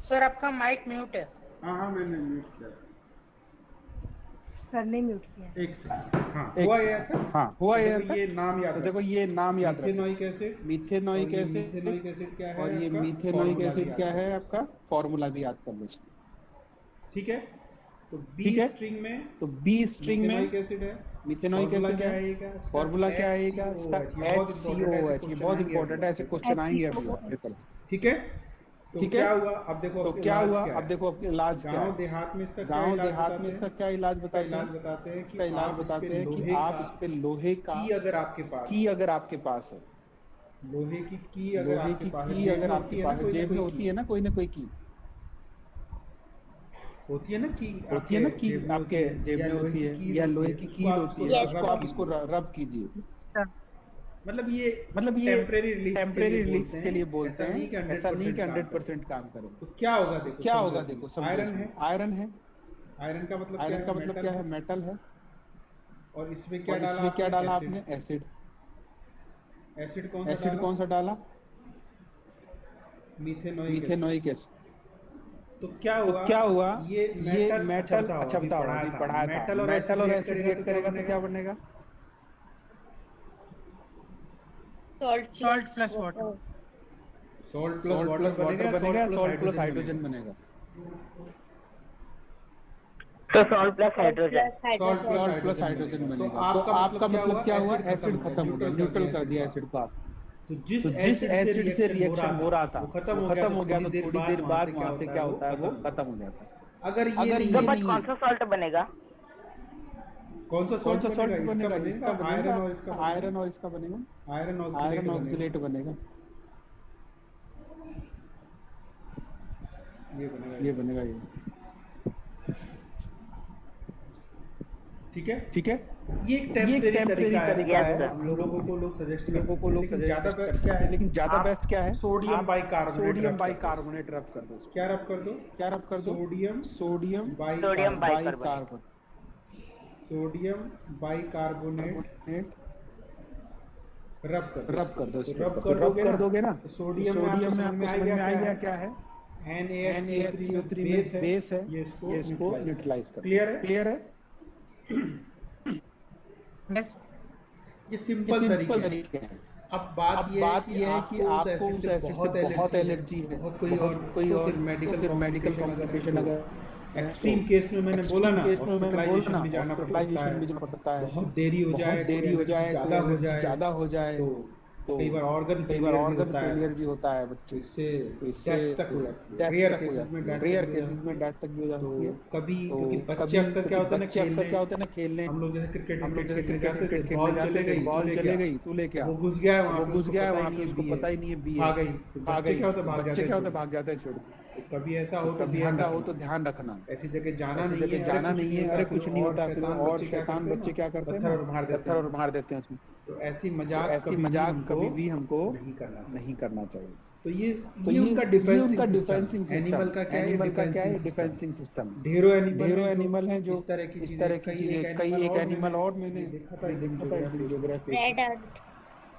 Speaker 3: सर आपका माइक म्यूट है।
Speaker 5: हाँ हाँ, मैंने म्यूट किया।
Speaker 3: सर ने म्यूट किया।
Speaker 5: एक सेकंड। हाँ,
Speaker 1: एक
Speaker 5: हुआ ये
Speaker 1: सेकंड।
Speaker 5: था।
Speaker 1: हाँ, हुआ
Speaker 5: तो
Speaker 1: ये
Speaker 5: देखो
Speaker 1: था।
Speaker 5: ये नाम याद
Speaker 1: तो देखो
Speaker 5: रखना,
Speaker 1: ये नाम याद रखना,
Speaker 5: मीथेनॉइक एसिड। और
Speaker 1: मीथेनॉइक
Speaker 5: ये
Speaker 1: एसिड।
Speaker 5: मीथेनॉइक एसिड क्या है
Speaker 1: और ये
Speaker 5: आपका,
Speaker 1: मीथेनॉइक
Speaker 5: फॉर्मूला भी
Speaker 1: एसिड
Speaker 5: याद
Speaker 1: क्या
Speaker 5: कर
Speaker 1: है
Speaker 5: लो
Speaker 1: आपका,
Speaker 5: इसका।
Speaker 1: फॉर्मूला भी याद कर लो।
Speaker 5: ठीक है। तो बी
Speaker 1: ठीक है।
Speaker 5: स्ट्रिंग में
Speaker 1: तो बी स्ट्रिंग में
Speaker 5: मीथेनॉइक एसिड है।
Speaker 1: मीथेनॉइक
Speaker 5: फॉर्मूला
Speaker 1: एसिड
Speaker 5: क्या
Speaker 1: है।
Speaker 5: आएगा इसका?
Speaker 1: फॉर्मूला क्या आएगा इसका?
Speaker 5: HCOOH। ये बहुत इंपॉर्टेंट है, ऐसे
Speaker 1: HCOOH। ये
Speaker 5: क्वेश्चन
Speaker 1: बहुत
Speaker 5: आएंगे अभी
Speaker 1: इंपॉर्टेंट है, ऐसे
Speaker 5: पेपर में।
Speaker 1: क्वेश्चन आएंगे अभी पेपर में।
Speaker 5: ठीक है। तो
Speaker 1: ठीक है।
Speaker 5: क्या हुआ, अब देखो
Speaker 1: तो
Speaker 5: आपके
Speaker 1: क्या
Speaker 5: इलाज
Speaker 1: हुआ,
Speaker 5: क्या
Speaker 1: अब
Speaker 5: है।
Speaker 1: देखो आपके इलाज क्या
Speaker 5: गांव
Speaker 1: है।
Speaker 5: देहात में इसका क्या
Speaker 1: गांव
Speaker 5: इलाज
Speaker 1: देहात में
Speaker 5: बताते
Speaker 1: इसका
Speaker 5: हैं?
Speaker 1: क्या इलाज
Speaker 5: इसका
Speaker 1: बताते
Speaker 5: इलाज
Speaker 1: हैं?
Speaker 5: बताते हैं कि
Speaker 1: इसका इलाज
Speaker 5: आप इस पे
Speaker 1: बताते हैं कि
Speaker 5: लोहे
Speaker 1: आप
Speaker 5: का
Speaker 1: इस पे लोहे का
Speaker 5: की अगर आपके पास
Speaker 1: की
Speaker 5: है,
Speaker 1: अगर आपके पास है,
Speaker 5: लोहे की अगर
Speaker 1: लोहे
Speaker 5: आपके
Speaker 1: की
Speaker 5: पास है,
Speaker 1: की
Speaker 5: जेब
Speaker 1: अगर
Speaker 5: में
Speaker 1: आपके
Speaker 5: होती है ना
Speaker 1: पास है,
Speaker 5: कोई ना
Speaker 1: जेब में
Speaker 5: कोई
Speaker 1: होती
Speaker 5: की,
Speaker 1: है ना कोई की,
Speaker 5: होती है ना की
Speaker 1: होती है
Speaker 5: आपके
Speaker 1: ना की
Speaker 5: जेब में
Speaker 1: आपके
Speaker 5: होती है,
Speaker 1: जेब
Speaker 5: या
Speaker 1: में
Speaker 5: लोहे
Speaker 1: होती
Speaker 5: की
Speaker 1: है,
Speaker 5: कील
Speaker 1: या
Speaker 5: होती
Speaker 1: लोहे
Speaker 5: है,
Speaker 1: की
Speaker 5: उसको
Speaker 1: कील
Speaker 5: आप
Speaker 1: होती
Speaker 5: उसको
Speaker 1: है,
Speaker 4: यस
Speaker 1: उसको
Speaker 5: रब
Speaker 4: सर।
Speaker 1: आप उसको
Speaker 5: कीजिए।
Speaker 1: रब कीजिए।
Speaker 5: मतलब ये
Speaker 1: मतलब ये
Speaker 5: टेम्परेरी रिलीफ के लिए
Speaker 1: टेम्परेरी रिलीफ
Speaker 5: बोलते
Speaker 1: के
Speaker 5: हैं,
Speaker 1: लिए बोलते
Speaker 5: ऐसा नहीं कि
Speaker 1: हैं, ऐसा नहीं
Speaker 5: 100%
Speaker 1: कि
Speaker 5: काम करे।
Speaker 1: 100% काम करें।
Speaker 5: तो क्या होगा,
Speaker 1: तो
Speaker 5: देखो
Speaker 1: क्या
Speaker 5: समझो
Speaker 1: होगा,
Speaker 5: इसमें,
Speaker 1: देखो समझो
Speaker 5: आयरन है।
Speaker 1: इसमें आयरन है।
Speaker 5: आयरन का मतलब क्या
Speaker 1: आयरन
Speaker 5: है?
Speaker 1: का मतलब
Speaker 5: मेटल
Speaker 1: क्या
Speaker 5: है।
Speaker 1: है? मेटल है।
Speaker 5: और इसमें क्या
Speaker 1: और
Speaker 5: डाला
Speaker 1: इसमें क्या
Speaker 5: आपने?
Speaker 1: डाला
Speaker 5: एसिड।
Speaker 1: आपने? एसिड।
Speaker 5: एसिड कौन सा
Speaker 1: एसिड
Speaker 5: डाला?
Speaker 1: कौन सा डाला?
Speaker 5: Methanoic acid.
Speaker 1: Methanoic acid.
Speaker 5: तो क्या
Speaker 1: तो
Speaker 5: हुआ?
Speaker 1: क्या हुआ?
Speaker 5: ये
Speaker 1: ये
Speaker 5: मेटल, अच्छा
Speaker 1: मेटल,
Speaker 5: बताओ,
Speaker 1: अच्छा
Speaker 5: अभी
Speaker 1: बताओ,
Speaker 5: पढ़ाया
Speaker 1: अभी
Speaker 5: था,
Speaker 1: पढ़ाया था,
Speaker 5: मेटल और एसिड
Speaker 1: मेटल और
Speaker 5: रिएक्ट
Speaker 1: एसिड
Speaker 5: करेगा
Speaker 1: रिएक्ट
Speaker 5: तो क्या
Speaker 1: करेगा तो
Speaker 5: बनेगा?
Speaker 1: क्या बनेगा?
Speaker 4: Salt
Speaker 6: salt
Speaker 4: plus
Speaker 6: plus water.
Speaker 4: Water.
Speaker 5: Salt plus
Speaker 1: salt
Speaker 5: water
Speaker 1: plus
Speaker 5: बनेगा
Speaker 1: वाटर
Speaker 5: या
Speaker 1: बनेगा
Speaker 5: सॉल्ट
Speaker 1: या
Speaker 5: plus
Speaker 1: salt plus
Speaker 5: hydrogen
Speaker 1: hydrogen
Speaker 5: बनेगा?
Speaker 1: बनेगा?
Speaker 2: तो salt plus
Speaker 4: salt
Speaker 2: hydrogen.
Speaker 4: Plus
Speaker 5: salt plus
Speaker 4: hydrogen.
Speaker 1: Salt plus
Speaker 5: hydrogen
Speaker 1: hydrogen
Speaker 5: बनेगा। तो
Speaker 1: बनेगा। तो
Speaker 5: आपका
Speaker 1: आपका
Speaker 5: मतलब क्या
Speaker 1: मतलब
Speaker 5: हुआ?
Speaker 1: क्या हुआ?
Speaker 5: एसिड खत्म
Speaker 1: एसिड
Speaker 5: हो गया,
Speaker 1: खत्म हो गया,
Speaker 5: न्यूट्रल कर
Speaker 1: न्यूट्रल
Speaker 5: दिया
Speaker 1: कर
Speaker 5: एसिड को
Speaker 1: दिया
Speaker 5: आप।
Speaker 1: एसिड को आप।
Speaker 5: तो जिस
Speaker 1: तो जिस
Speaker 5: एसिड से
Speaker 1: एसिड से
Speaker 5: रिएक्शन हो रहा
Speaker 1: रिएक्शन हो रहा था,
Speaker 5: वो खत्म
Speaker 1: वो
Speaker 5: हो गया,
Speaker 1: खत्म
Speaker 5: तो
Speaker 1: हो गया,
Speaker 5: थोड़ी
Speaker 1: तो
Speaker 5: देर
Speaker 1: थोड़ी
Speaker 5: बाद
Speaker 1: देर
Speaker 5: वहां से
Speaker 1: बाद
Speaker 5: क्या
Speaker 1: वहां से
Speaker 5: होता है,
Speaker 1: क्या
Speaker 5: वो
Speaker 1: होता है, वो
Speaker 5: खत्म हो
Speaker 1: खत्म
Speaker 5: जाता
Speaker 1: हो जाता है।
Speaker 5: है। अगर ये
Speaker 1: अगर
Speaker 5: नहीं
Speaker 2: तो
Speaker 1: ये
Speaker 5: है,
Speaker 2: बट
Speaker 1: नहीं
Speaker 2: कौन
Speaker 1: है,
Speaker 2: सा सॉल्ट बनेगा?
Speaker 5: कौन सा
Speaker 1: कौन
Speaker 5: सॉल्ट
Speaker 1: सा
Speaker 5: बनेगा?
Speaker 1: सॉल्ट
Speaker 5: इसका
Speaker 1: बनेगा?
Speaker 5: बनेगा,
Speaker 1: इसका
Speaker 5: आयरन
Speaker 1: बनेगा,
Speaker 5: और इसका बनेगा,
Speaker 1: आयरन और इसका बनेगा,
Speaker 5: आयरन ऑक्सीलेट
Speaker 1: आयरन
Speaker 5: बनेगा।
Speaker 1: ऑक्सीलेट बनेगा।
Speaker 5: ये बनेगा
Speaker 1: ये
Speaker 5: ये।
Speaker 1: बनेगा ये।
Speaker 5: ठीक है,
Speaker 1: ठीक है।
Speaker 5: ये एक टेम्परेरी तरीका है,
Speaker 2: sir.
Speaker 5: हम लोगों को लोग सजेस्ट
Speaker 1: लोगों को लोग
Speaker 5: लेकिन ज्यादा बेस्ट क्या है,
Speaker 1: लेकिन ज्यादा बेस्ट क्या है,
Speaker 5: सोडियम
Speaker 1: सोडियम
Speaker 5: बाइकार्बोनेट
Speaker 1: बाइकार्बोनेट रब कर दो।
Speaker 5: क्या रब कर दो, sodium
Speaker 2: sodium
Speaker 5: bicarbonate,
Speaker 2: bicarbonate
Speaker 5: sodium bicarbonate रब कर दो।
Speaker 1: तो रब कर दोगे ना,
Speaker 5: सोडियम में आपको समझ में आ गया क्या है, NaHCO3 बेस है, ये इसको न्यूट्रलाइज कर। क्लियर है।
Speaker 3: यस
Speaker 5: ये सिंपल तरीके हैं। अब बात ये है कि आपको उस एसिड से बहुत एलर्जी है, बहुत कोई और फिर मेडिकल कॉम्प्लिकेशन अगर एक्सट्रीम केस में मैंने बोला ना, हॉस्पिटलाइजेशन भी जाना पड़ता है, बहुत देरी हो जाए, ज्यादा हो जाए, तो कई बार ऑर्गन फेलियर भी होता है बच्चे, इससे डेथ तक हो जाती है, रेयर केसेस में डेथ तक भी हो जाती है। कभी क्योंकि बच्चे अक्सर क्या होता है ना खेलने, हम लोग जैसे क्रिकेट खेलने जाते थे, बॉल चले गई, तू ले क्या, वो घुस गया वहाँ पे, उसको पता ही नहीं है, बी आ गई, बच्चे क्या होता है भाग जाते हैं छोड़ के। तो कभी ऐसा हो तो ध्यान रखना, ऐसी जगह जाना नहीं है, अरे कुछ नहीं होता, और शैतान बच्चे क्या करते हैं, पत्थर और मार देते हैं उसमें। तो ऐसी मजाक कभी भी हमको नहीं करना चाहिए। तो ये उनका डिफेंसिंग सिस्टम, एनिमल का क्या है, डिफेंसिंग सिस्टम। ढेरों एनिमल हैं जो इस तरह की चीजें, कई एक एनिमल और मैंने देखा था ज्योग्राफी,
Speaker 4: रेड अर्थ।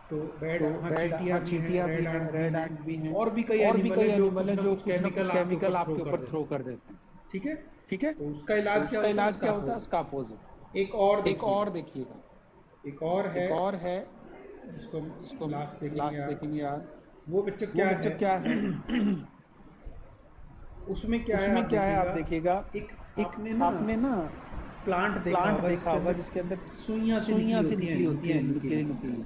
Speaker 5: तो चींटियां भी हैं, रेड एंट भी हैं, और भी कई एनिमल हैं जो कुछ केमिकल आपके ऊपर थ्रो कर देते हैं। ठीक है। तो उसका इलाज क्या होता है, उसका अपोजिट। एक और देखिएगा, एक और है जिसको लास्ट देखेंगे यार, वो पिक्चर क्या है उसमें क्या है आप देखिएगा, एक आपने ना प्लांट देखा होगा जिसके अंदर सुइयां सी निकली होती है, नुकीली।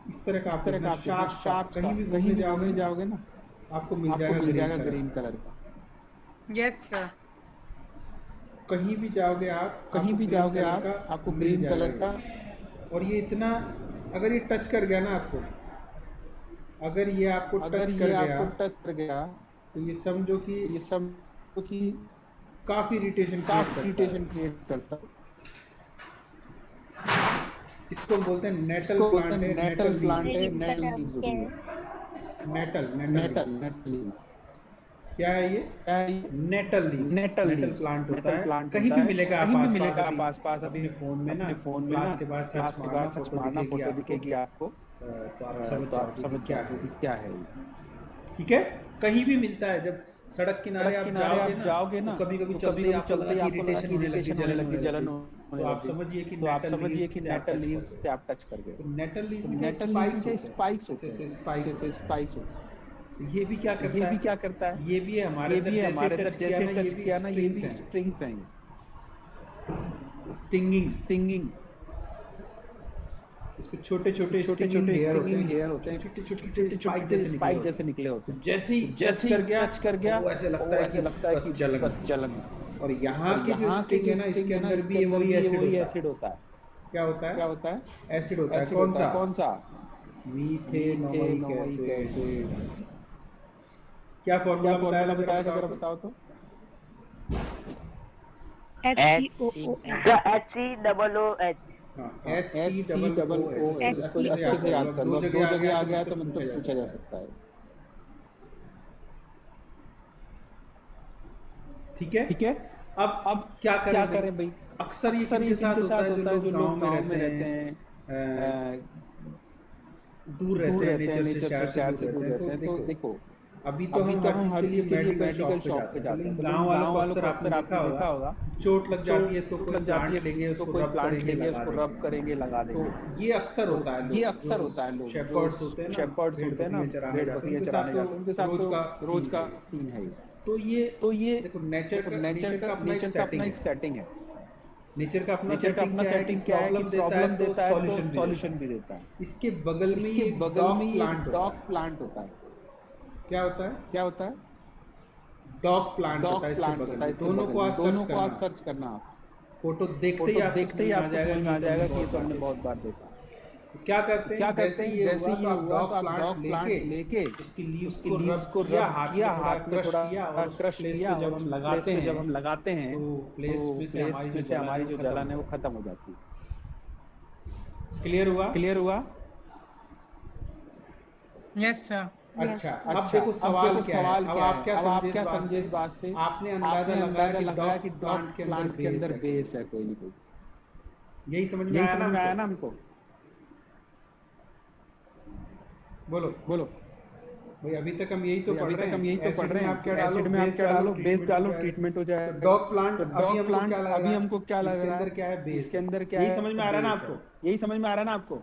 Speaker 5: इस तरह का शार्प कहीं भी घूमने जाओगे ना, आपको मिल जाएगा ग्रीन कलर का।
Speaker 3: Yes sir.
Speaker 5: कहीं भी जाओगे आप, आपको ग्रीन कलर का। और ये इतना, अगर ये टच कर गया ना आपको, अगर ये आपको टच कर गया तो ये समझो कि काफी इरिटेशन क्रिएट करता है। इसको बोलते हैं नेटल प्लांट है, नेटल क्या है ये, नेटल प्लांट होता है, कहीं भी मिलेगा आप आसपास अपने फोन में ना, क्लास के बाद सर्च मारना, फोटो दिखेगी आपको, तो आप समझ जाओगे क्या है ये। ठीक है, कहीं भी मिलता है। जब सड़क किनारे आप जाओगे ना, तो कभी चलते आपको इरिटेशन होने लगी, जलन तो आप समझिए कि नेटल लीव्स से आप टच कर गए। नेटल लीव्स के स्पाइक्स होते हैं। ये भी क्या करता है, ये भी हमारे अंदर जैसे टच किया ना, ये भी स्ट्रिंग्स हैं, स्टिंगिंग। इसमें छोटे हेयर होते हैं, छोटे स्पाइक जैसे निकले होते हैं। जैसे ही टच कर गया वो ऐसे लगता है कि बस जलन। और यहाँ के जो स्टिंग है ना, इसके अंदर भी वही एसिड होता है। क्या होता है? एसिड होता है। कौन सा? Methanoic acid. क्या फॉर्मूला बताया था, जरा बताओ तो।
Speaker 2: HCOOH।
Speaker 5: HCOOH। इसको अच्छे से याद कर लो, दो जगह आ गया तो मतलब पूछा जा सकता है। ठीक है। अब क्या करें भाई? अक्सर ये किसके साथ होता है, जो लोग गांव में रहते हैं, दूर रहते हैं नेचर से, शहर से दूर रहते हैं। तो देखो, अभी तो हम हर चीज के लिए मेडिकल शॉप पे जाते हैं। गांव वालों को अक्सर आपने देखा होगा, चोट लग जाती है तो कोई प्लांट लेंगे, उसको रब करेंगे, लगा देंगे। तो ये अक्सर होता है। लोग शेपर्ड्स होते हैं ना, भेड़ बकरियां चराने जाते हैं, उनके साथ रोज का सीन है। तो ये देखो, नेचर का अपना एक सेटिंग है। नेचर का अपना सेटिंग क्या है कि प्रॉब्लम देता है तो सॉल्यूशन भी देता है। इसके बगल में ये डॉग प्लांट होता है। क्या होता है? डॉग प्लांट होता है इसके बगल में। दोनों को आज सर्च करना आप। फोटो देखते ही आपको समझ में आ जाएगा कि ये तो हमने बहुत बार देखा। क्या करते हैं, जैसे ये
Speaker 1: जैसे
Speaker 5: हुआ
Speaker 1: ये
Speaker 5: तो आप
Speaker 1: हुआ
Speaker 5: डॉग
Speaker 1: तो आप
Speaker 5: प्लांट
Speaker 1: डॉग प्लांट लेके
Speaker 5: उसकी लीव्स
Speaker 1: उसकी
Speaker 5: को
Speaker 1: लीव्स को
Speaker 5: रब किया,
Speaker 1: रब
Speaker 5: हाथ
Speaker 1: किया,
Speaker 5: में
Speaker 1: हाथ में
Speaker 5: क्रश
Speaker 1: थोड़ा
Speaker 5: किया और उस
Speaker 1: क्रश
Speaker 5: प्लेस
Speaker 1: किया
Speaker 5: पे जब
Speaker 1: और
Speaker 5: हम
Speaker 1: उस प्लेस
Speaker 5: लगाते
Speaker 1: पे
Speaker 5: हैं
Speaker 1: जब हम लगाते हैं
Speaker 5: तो
Speaker 1: तो
Speaker 5: प्लेस में से
Speaker 1: प्लेस में से हमारी जो जलन है वो खत्म हो जाती है।
Speaker 5: क्लियर हुआ?
Speaker 1: क्लियर हुआ?
Speaker 3: Yes sir.
Speaker 5: अच्छा, अब
Speaker 1: अच्छा,
Speaker 5: देखो
Speaker 1: अब
Speaker 5: सवाल
Speaker 1: देखो
Speaker 5: क्या है,
Speaker 1: सवाल
Speaker 5: अब
Speaker 1: क्या
Speaker 5: आप
Speaker 1: है,
Speaker 5: क्या
Speaker 1: अब आप
Speaker 5: समझे
Speaker 1: क्या
Speaker 5: इस बात
Speaker 1: समझे
Speaker 5: से?
Speaker 1: इस बात से?
Speaker 5: आपने अंदाजा लगाया कि डॉग प्लांट के अंदर
Speaker 1: बेस है,
Speaker 5: बेस है।
Speaker 1: कोई नहीं कोई।
Speaker 5: यही समझ में
Speaker 1: यही
Speaker 5: आया
Speaker 1: समझ में आया
Speaker 5: ना
Speaker 1: ना हमको?
Speaker 5: बोलो
Speaker 1: बोलो
Speaker 5: भाई, अभी तक हम यही तो पढ़
Speaker 1: अभी
Speaker 5: रहे
Speaker 1: तक
Speaker 5: हैं
Speaker 1: हम यही
Speaker 5: कि
Speaker 1: तो पढ़
Speaker 5: एसिड
Speaker 1: रहे
Speaker 5: में
Speaker 1: हैं
Speaker 5: आप क्या
Speaker 1: कि
Speaker 5: डालो,
Speaker 1: एसिड में आप क्या डालो, बेस डालो, ट्रीटमेंट हो जाए।
Speaker 5: तो डॉग प्लांट
Speaker 1: तो
Speaker 5: अभी
Speaker 1: डॉग
Speaker 5: हमको
Speaker 1: प्लांट
Speaker 5: क्या लग
Speaker 1: अभी
Speaker 5: रहा है,
Speaker 1: हमको क्या लग
Speaker 5: इसके
Speaker 1: रहा
Speaker 5: अंदर
Speaker 1: है,
Speaker 5: क्या है, बेस
Speaker 1: इसके अंदर क्या
Speaker 5: यही
Speaker 1: है,
Speaker 5: समझ में आ रहा है ना
Speaker 1: बेस है।
Speaker 5: आपको?
Speaker 1: यही समझ में आ रहा है ना आपको?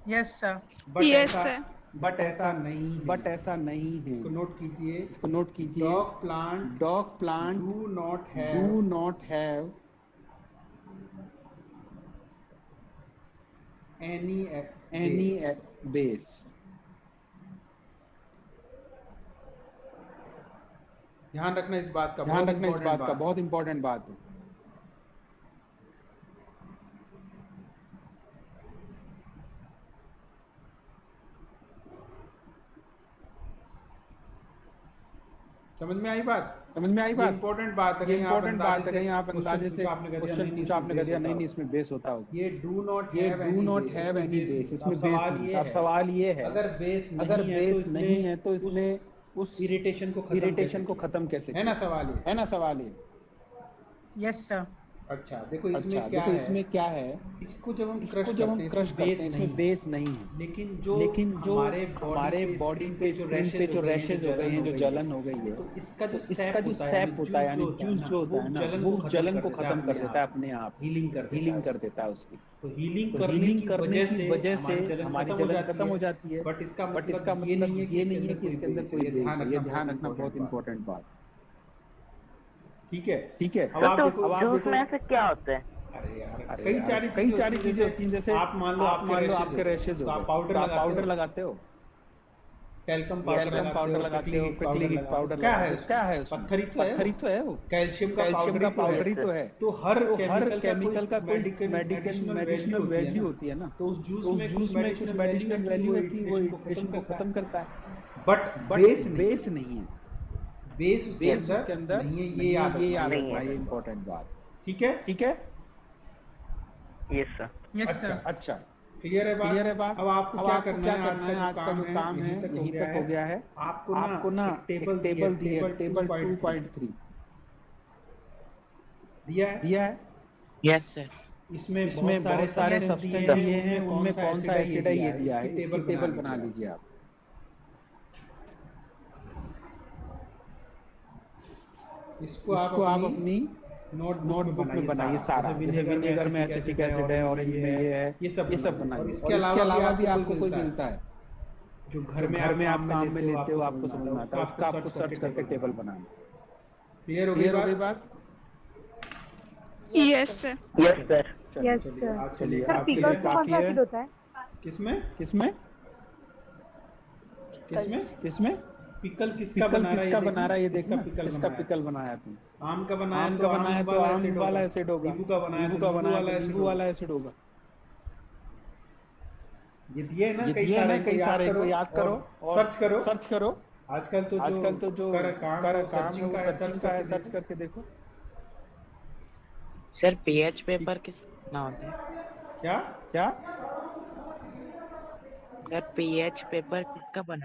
Speaker 3: Yes sir.
Speaker 5: बट ऐसा नहीं है,
Speaker 1: बट ऐसा नहीं है।
Speaker 5: इसको नोट कीजिए,
Speaker 1: इसको नोट कीजिए,
Speaker 5: dog plant
Speaker 1: dog plant
Speaker 5: do not
Speaker 1: do
Speaker 5: have
Speaker 1: not have
Speaker 5: any
Speaker 1: any
Speaker 5: base.
Speaker 1: Base.
Speaker 5: ध्यान रखना इस बात का,
Speaker 1: ध्यान
Speaker 5: बहुत
Speaker 1: रखना इस
Speaker 5: इंपॉर्टेंट
Speaker 1: बात का, बहुत इंपॉर्टेंट बात है।
Speaker 5: समझ में आई बात?
Speaker 1: समझ में आई
Speaker 5: ये
Speaker 1: बात?
Speaker 5: इंपॉर्टेंट बात है,
Speaker 1: ये
Speaker 5: कहीं आप
Speaker 1: इंपॉर्टेंट बात है, कहीं आप
Speaker 5: क्वेश्चन
Speaker 1: अंदाजे से
Speaker 5: पूछा, आपने कह दिया
Speaker 1: क्वेश्चन
Speaker 5: नहीं
Speaker 1: पूछा, आपने कह दिया नहीं नहीं
Speaker 5: बेस
Speaker 1: इसमें बेस होता होगा।
Speaker 5: ये डू नॉट
Speaker 1: ये
Speaker 5: have
Speaker 1: do
Speaker 5: any
Speaker 1: not
Speaker 5: base,
Speaker 1: have
Speaker 5: इसमें
Speaker 1: एनी
Speaker 5: बेस
Speaker 1: बेस,
Speaker 5: नहीं।
Speaker 1: इसमें
Speaker 5: अब
Speaker 1: बेस
Speaker 5: सवाल
Speaker 1: नहीं।
Speaker 5: ये
Speaker 1: तो अब
Speaker 5: है,
Speaker 1: सवाल ये है,
Speaker 5: अगर बेस
Speaker 1: अगर
Speaker 5: नहीं है
Speaker 1: बेस
Speaker 5: तो
Speaker 1: नहीं है तो
Speaker 5: इसने
Speaker 1: इसने उस
Speaker 5: इरिटेशन को खत्म
Speaker 1: इरिटेशन को
Speaker 5: कैसे
Speaker 1: खत्म कैसे
Speaker 5: किया? है ना
Speaker 1: किया?
Speaker 5: सवाल ये?
Speaker 1: है ना सवाल ये?
Speaker 3: Yes sir.
Speaker 5: अच्छा देखो इसमें
Speaker 1: अच्छा
Speaker 5: क्या
Speaker 1: देखो
Speaker 5: है,
Speaker 1: इसमें क्या है,
Speaker 5: इसको जब हम
Speaker 1: इसको
Speaker 5: क्रश
Speaker 1: जब हम
Speaker 5: करते हैं
Speaker 1: क्रश
Speaker 5: इसमें
Speaker 1: करते
Speaker 5: बेस
Speaker 1: हैं
Speaker 5: नहीं
Speaker 1: इसमें
Speaker 5: है,
Speaker 1: बेस नहीं है,
Speaker 5: लेकिन
Speaker 1: लेकिन जो
Speaker 5: हमारे
Speaker 1: हमारे बॉडी
Speaker 5: स्किन
Speaker 1: पे
Speaker 5: जो
Speaker 1: स्किन पे जो रैशेज हो गए हैं, जो जलन हो गई है,
Speaker 5: तो इसका
Speaker 1: तो
Speaker 5: जो
Speaker 1: इसका जो सैप होता है यानी जूस जो होता है ना, वो जलन को खत्म कर देता है अपने आप, हीलिंग कर देता है उसकी।
Speaker 5: तो हीलिंग
Speaker 1: तो
Speaker 5: करने
Speaker 1: हीलिंग
Speaker 5: की
Speaker 1: करने की वजह से
Speaker 5: हमारी जलन
Speaker 1: हमारी
Speaker 5: खत्म हो
Speaker 1: जलन
Speaker 5: जाती
Speaker 1: खत्म
Speaker 5: है।
Speaker 1: हो जाती है।
Speaker 5: बट इसका
Speaker 1: बट इसका
Speaker 5: ये
Speaker 1: मतलब
Speaker 5: नहीं है कि
Speaker 1: ये
Speaker 5: इसके
Speaker 1: नहीं है
Speaker 5: अंदर
Speaker 1: कि
Speaker 5: कोई
Speaker 1: इसके अंदर
Speaker 5: बेस है।
Speaker 1: कोई
Speaker 5: ये
Speaker 1: बेस है। ये ध्यान
Speaker 5: ध्यान
Speaker 1: रखना बहुत इंपॉर्टेंट बात।
Speaker 5: ठीक है,
Speaker 1: ठीक है,
Speaker 5: अब आप
Speaker 2: तो
Speaker 5: देखो,
Speaker 2: जूस में से क्या होता है?
Speaker 5: अरे यार
Speaker 1: अरे
Speaker 5: कई
Speaker 1: यार,
Speaker 5: सारी
Speaker 1: कई
Speaker 5: चीजें
Speaker 1: सारी चीजें होती हैं, जैसे
Speaker 5: आप मान लो
Speaker 1: आपके रैशेज
Speaker 5: तो
Speaker 1: हो
Speaker 5: आप
Speaker 1: गए,
Speaker 5: पाउडर
Speaker 1: तो आप
Speaker 5: लगाते
Speaker 1: पाउडर
Speaker 5: हो,
Speaker 1: लगाते हो,
Speaker 5: टैल्कम
Speaker 1: कैल्शियम पाउडर लगाते हो, पिकलिक पाउडर लगाते हो, क्या है उसमें? पत्थर ही तो है वो,
Speaker 5: कैल्शियम का
Speaker 1: कैल्शियम का पाउडर ही
Speaker 5: है।
Speaker 1: तो है।
Speaker 5: तो हर
Speaker 1: तो हर
Speaker 5: केमिकल का कोई
Speaker 1: मेडिकल मेडिसिनल वैल्यू होती है ना,
Speaker 5: तो उस
Speaker 1: तो उस जूस में कुछ मेडिसिनल वैल्यू है कि वो इरिटेशन को खत्म करता है।
Speaker 5: बट
Speaker 1: बट बेस नहीं है,
Speaker 5: बेस
Speaker 1: बेस उसके अंदर
Speaker 5: नहीं है,
Speaker 1: नहीं है, ये याद
Speaker 2: नहीं
Speaker 1: रखना,
Speaker 2: है।
Speaker 1: ये इंपॉर्टेंट बात।
Speaker 5: ठीक है?
Speaker 1: ठीक है,
Speaker 2: यस सर।
Speaker 3: Yes sir.
Speaker 1: अच्छा
Speaker 5: क्लियर है बात?
Speaker 1: क्लियर है बात?
Speaker 5: अब आपको
Speaker 1: अब
Speaker 5: क्या
Speaker 1: आपको
Speaker 5: करना
Speaker 1: क्या
Speaker 5: है,
Speaker 1: करना है, आज का जो काम है यहीं तक हो गया है। आपको ना एक टेबल दी है, टेबल 2.3 दिया है।
Speaker 2: Yes sir.
Speaker 5: इसमें
Speaker 1: इसमें बहुत सारे
Speaker 3: Yes,
Speaker 1: सब्सटेंस
Speaker 3: दिए
Speaker 1: दिए हैं, उनमें कौन सा एसिड है ये दिया है। इसकी टेबल बना
Speaker 5: लीजिए
Speaker 1: लीजिए आप।
Speaker 5: इसको
Speaker 1: इसको आप अपनी
Speaker 5: नोटबुक
Speaker 1: में बनाइए सारा, जैसे विनेगर में एसिटिक एसिड है, ऑरेंज में ये है, ये सब बनाइए। और इसके अलावा भी आपको कोई मिलता है
Speaker 5: जो
Speaker 1: जो घर में आप काम में लेते हो, आपको समझ में आता है, उसका आपको सर्च करके टेबल बनाना।
Speaker 5: क्लियर हो
Speaker 1: क्लियर हो
Speaker 5: गई
Speaker 1: गई
Speaker 5: बात?
Speaker 1: बात?
Speaker 6: Yes sir.
Speaker 2: Yes sir.
Speaker 6: Yes
Speaker 5: चलिए
Speaker 6: सर।
Speaker 5: आज के
Speaker 6: सर
Speaker 5: लिए
Speaker 6: पिकल्स में कौन
Speaker 1: काफी
Speaker 6: सा
Speaker 1: है।
Speaker 6: एसिड होता है?
Speaker 5: किसमें
Speaker 1: किसमें
Speaker 5: किसमें
Speaker 1: किसमें
Speaker 5: पिकल
Speaker 1: पिकल किसका बना रहा है ये देखना,
Speaker 5: पिकल
Speaker 1: किसका पिकल बनाया तुम?
Speaker 5: आम का बनाया
Speaker 1: आम का बनाया तो आम वाला एसिड होगा,
Speaker 5: नींबू का बनाया
Speaker 1: नींबू
Speaker 5: तो
Speaker 1: का
Speaker 5: नींबू
Speaker 1: बनाया
Speaker 5: वाला
Speaker 1: तो
Speaker 5: एसिड
Speaker 1: नींबू
Speaker 5: होगा।
Speaker 1: वाला एसिड होगा।
Speaker 5: ये दिए ना
Speaker 1: ये
Speaker 5: कई
Speaker 1: दिए
Speaker 5: सारे,
Speaker 1: ना कई सारे, इनको याद करो और
Speaker 5: सर्च करो। आजकल तो जो
Speaker 1: काम है वो सर्चिंग का है, सर्च करके देखो।
Speaker 2: सर पीएच पेपर किसका होता है?
Speaker 5: क्या
Speaker 1: क्या?
Speaker 2: सर पीएच पेपर किसका बना?